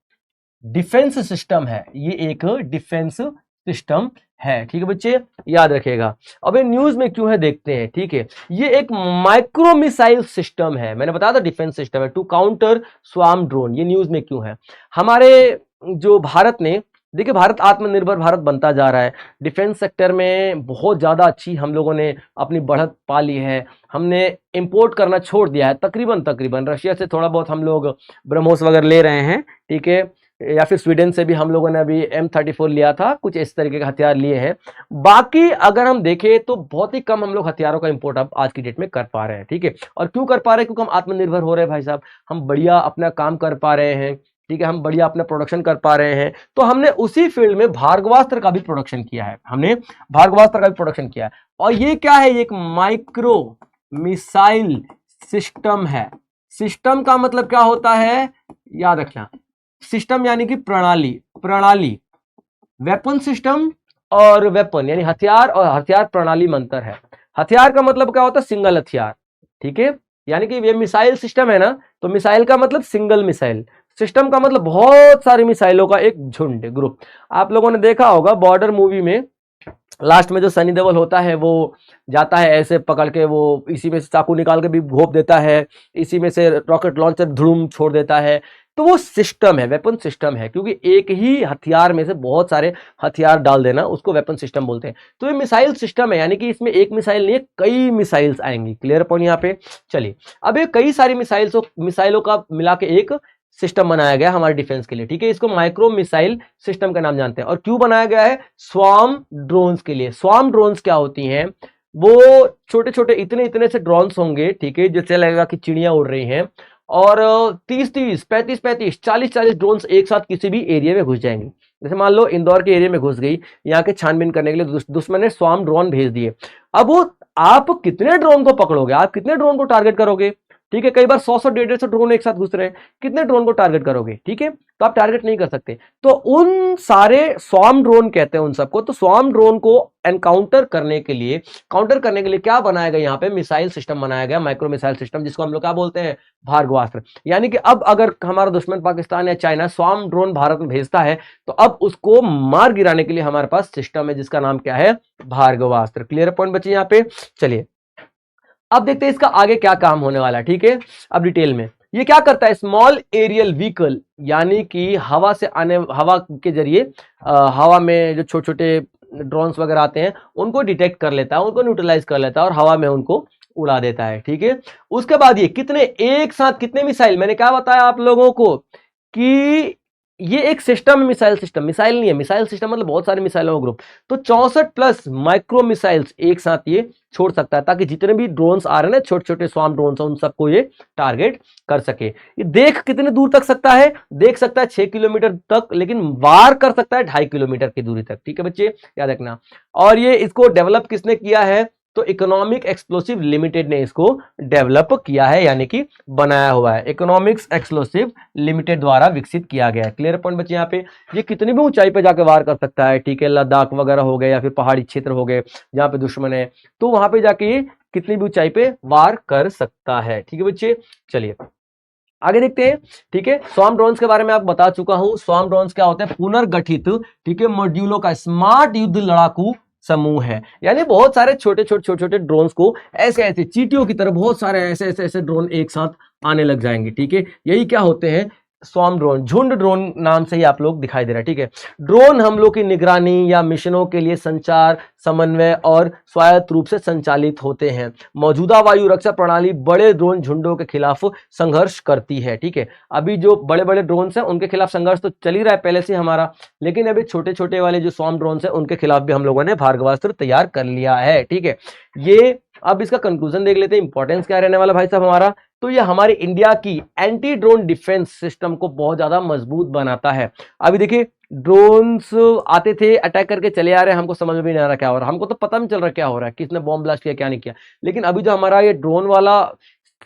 डिफेंस सिस्टम है, ये एक डिफेंस सिस्टम है। ठीक है बच्चे, याद रखिएगा। अब ये न्यूज में क्यों है देखते हैं। ठीक है, ये एक माइक्रो मिसाइल सिस्टम है, मैंने बताया था डिफेंस सिस्टम है, टू काउंटर स्वार्म ड्रोन। ये न्यूज में क्यों है? हमारे जो भारत ने, देखिए भारत आत्मनिर्भर भारत बनता जा रहा है, डिफेंस सेक्टर में बहुत ज़्यादा अच्छी हम लोगों ने अपनी बढ़त पा ली है। हमने इंपोर्ट करना छोड़ दिया है तकरीबन रशिया से थोड़ा बहुत हम लोग ब्रह्मोस वगैरह ले रहे हैं। ठीक है, या फिर स्वीडन से भी हम लोगों ने अभी M34 लिया था, कुछ इस तरीके के हथियार लिए हैं। बाकी अगर हम देखें तो बहुत ही कम हम लोग हथियारों का इंपोर्ट अब आज की डेट में कर पा रहे हैं। ठीक है, और क्यों कर पा रहे हैं? क्योंकि हम आत्मनिर्भर हो रहे हैं भाई साहब, हम बढ़िया अपना काम कर पा रहे हैं। ठीक है, हम बढ़िया अपना प्रोडक्शन कर पा रहे हैं। तो हमने उसी फील्ड में भार्गवास्त्र का भी प्रोडक्शन किया है, हमने भार्गवास्त्र का भी प्रोडक्शन किया है। और ये क्या है? ये एक माइक्रो मिसाइल सिस्टम है। सिस्टम का मतलब क्या होता है? याद रखना, सिस्टम यानी कि प्रणाली, प्रणाली। वेपन सिस्टम और वेपन यानी हथियार, और हथियार प्रणाली में अंतर है। हथियार का मतलब क्या होता है? सिंगल हथियार। ठीक है, यानी कि ये मिसाइल सिस्टम है ना, तो मिसाइल का मतलब सिंगल मिसाइल, सिस्टम का मतलब बहुत सारी मिसाइलों का एक झुंड, ग्रुप। आप लोगों ने देखा होगा बॉर्डर मूवी में लास्ट में जो सनी देओल होता है, वो जाता है ऐसे पकड़ के, वो इसी में से चाकू निकाल के भी घोप देता है, इसी में से रॉकेट लॉन्चर धूम छोड़ देता है। तो वो सिस्टम है, वेपन सिस्टम है, क्योंकि एक ही हथियार में से बहुत सारे हथियार डाल देना उसको वेपन सिस्टम बोलते हैं। तो ये मिसाइल सिस्टम है, यानी कि इसमें एक मिसाइल नहीं है, कई मिसाइल्स आएंगी। क्लियर पॉइंट यहाँ पे। चलिए, अब ये कई सारी मिसाइलों का मिला के एक सिस्टम बनाया गया हमारे डिफेंस के लिए। ठीक है, इसको माइक्रो मिसाइल सिस्टम का नाम जानते हैं। और क्यों बनाया गया है? स्वार्म ड्रोन्स के लिए। स्वार्म ड्रोन्स क्या होती हैं? वो छोटे छोटे इतने इतने से ड्रोन्स होंगे, ठीक है, जैसे लगेगा कि चिड़ियां उड़ रही हैं, और 30-30, 35-35, 40-40 ड्रोन्स एक साथ किसी भी एरिया में घुस जाएंगे। जैसे मान लो इंदौर के एरिया में घुस गई, यहाँ के छानबीन करने के लिए दुश्मन ने स्वार्म ड्रोन भेज दिए। अब वो आप कितने ड्रोन को पकड़ोगे? आप कितने ड्रोन को टारगेट करोगे? ठीक है, कई बार 100-100, 150 ड्रोन एक साथ घुस रहे हैं, कितने ड्रोन को टारगेट करोगे? ठीक है, तो आप टारगेट नहीं कर सकते। तो उन सारे स्वार्म ड्रोन कहते हैं उन सबको। तो स्वार्म ड्रोन को एनकाउंटर करने के लिए, काउंटर करने के लिए क्या बनाया गया? यहाँ पे मिसाइल सिस्टम बनाया गया, माइक्रो मिसाइल सिस्टम, जिसको हम लोग क्या बोलते हैं? भार्गवास्त्र। यानी कि अब अगर हमारा दुश्मन पाकिस्तान या चाइना स्वार्म ड्रोन भारत में भेजता है, तो अब उसको मार गिराने के लिए हमारे पास सिस्टम है जिसका नाम क्या है? भार्गवास्त्र। क्लियर पॉइंट बच्चे यहाँ पे। चलिए अब देखते हैं इसका आगे क्या काम होने वाला है। ठीक है, अब डिटेल में ये क्या करता है? स्मॉल एरियल व्हीकल, यानी कि हवा से आने, हवा के जरिए हवा में जो छोटे छोटे ड्रोन्स वगैरह आते हैं उनको डिटेक्ट कर लेता है, उनको न्यूट्रलाइज कर लेता है और हवा में उनको उड़ा देता है। ठीक है, उसके बाद ये कितने एक साथ कितने मिसाइल, मैंने क्या बताया आप लोगों को कि ये एक सिस्टम है, मिसाइल सिस्टम, मिसाइल नहीं है, मिसाइल सिस्टम मतलब बहुत सारे मिसाइलों का ग्रुप। तो 64 प्लस माइक्रो मिसाइल्स एक साथ ये छोड़ सकता है, ताकि जितने भी ड्रोन्स आ रहे हैं ना, छोटे छोटे स्वाम ड्रोन्स, उन सबको ये टारगेट कर सके। ये देख कितने दूर तक सकता है, देख सकता है 6 किलोमीटर तक, लेकिन वार कर सकता है 2.5 किलोमीटर की दूरी तक। ठीक है बच्चे, याद रखना। और ये इसको डेवलप किसने किया है, तो इकोनॉमिक एक्सप्लोसिव लिमिटेड ने इसको डेवलप किया है, यानी कि बनाया हुआ है, इकोनॉमिक्स एक्सप्लोसिव लिमिटेड द्वारा विकसित किया गया है। क्लियर पॉइंट बच्चे यहाँ पे। ये कितनी भी ऊंचाई पे जाके वार कर सकता है। ठीक है, लद्दाख वगैरह हो गए या फिर पहाड़ी क्षेत्र हो गए जहां पे दुश्मन है, तो वहां पे जाके ये कितनी भी ऊंचाई पे वार कर सकता है। ठीक है बच्चे, चलिए आगे देखते हैं। ठीक है, स्वार्म ड्रोन्स के बारे में आपको बता चुका हूं। स्वार्म ड्रोन्स क्या होते हैं, पुनर्गठित, ठीक है, मॉड्यूलों का स्मार्ट युद्ध लड़ाकू समूह है। यानी बहुत सारे छोटे छोटे छोटे छोटे ड्रोन्स को ऐसे ऐसे चींटियों की तरह बहुत सारे ऐसे ऐसे ऐसे ड्रोन एक साथ आने लग जाएंगे। ठीक है, यही क्या होते हैं, स्वार्म ड्रोन, झुंड ड्रोन नाम से ही आप लोग दिखाई दे रहा है। ठीक है, ड्रोन हमलों की निगरानी या मिशनों के लिए संचार, समन्वय और स्वायत्त रूप से संचालित होते हैं। मौजूदा वायु रक्षा प्रणाली बड़े ड्रोन झुंडों के खिलाफ संघर्ष करती है। ठीक है, अभी जो बड़े बड़े ड्रोन्स हैं उनके खिलाफ संघर्ष तो चल ही रहा है पहले से हमारा, लेकिन अभी छोटे छोटे वाले जो स्वार्म ड्रोन्स हैं उनके खिलाफ भी हम लोगों ने भार्गवास्त्र तैयार कर लिया है। ठीक है, ये अब इसका कंक्लूजन देख लेते हैं, इंपॉर्टेंस क्या रहने वाला भाई साहब हमारा। तो ये हमारे इंडिया की एंटी ड्रोन डिफेंस सिस्टम को बहुत ज्यादा मजबूत बनाता है। अभी देखिए, ड्रोन्स आते थे, अटैक करके चले आ रहे हैं, हमको समझ में भी नहीं आ रहा क्या हो रहा है, हमको तो पता नहीं चल रहा क्या हो रहा है, किसने बॉम्ब ब्लास्ट किया क्या नहीं किया। लेकिन अभी जो हमारा ये ड्रोन वाला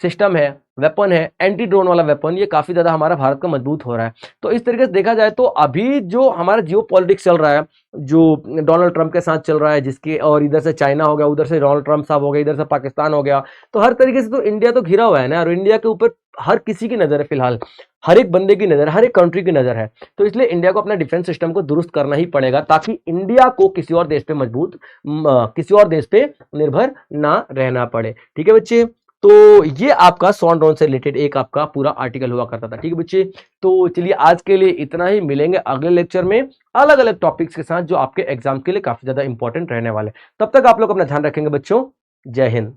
सिस्टम है, वेपन है, एंटी ड्रोन वाला वेपन, ये काफी ज्यादा हमारा भारत का मजबूत हो रहा है। तो इस तरीके से देखा जाए तो अभी जो हमारा जियो पॉलिटिक्स चल रहा है, जो डोनाल्ड ट्रंप के साथ चल रहा है, जिसके, और इधर से चाइना हो गया, उधर से डोनाल्ड ट्रंप साहब हो गए, इधर से पाकिस्तान हो गया, तो हर तरीके से तो इंडिया तो घिरा हुआ है ना, और इंडिया के ऊपर हर किसी की नजर है फिलहाल, हर एक बंदे की नजर, हर एक कंट्री की नजर है। तो इसलिए इंडिया को अपना डिफेंस सिस्टम को दुरुस्त करना ही पड़ेगा, ताकि इंडिया को किसी और देश पे किसी और देश पे निर्भर ना रहना पड़े। ठीक है बच्चे, तो ये आपका स्वार्म ड्रोन से रिलेटेड एक आपका पूरा आर्टिकल हुआ करता था। ठीक है बच्चे, तो चलिए आज के लिए इतना ही, मिलेंगे अगले लेक्चर में अलग अलग टॉपिक्स के साथ जो आपके एग्जाम के लिए काफी ज्यादा इंपॉर्टेंट रहने वाले। तब तक आप लोग अपना ध्यान रखेंगे बच्चों। जय हिंद।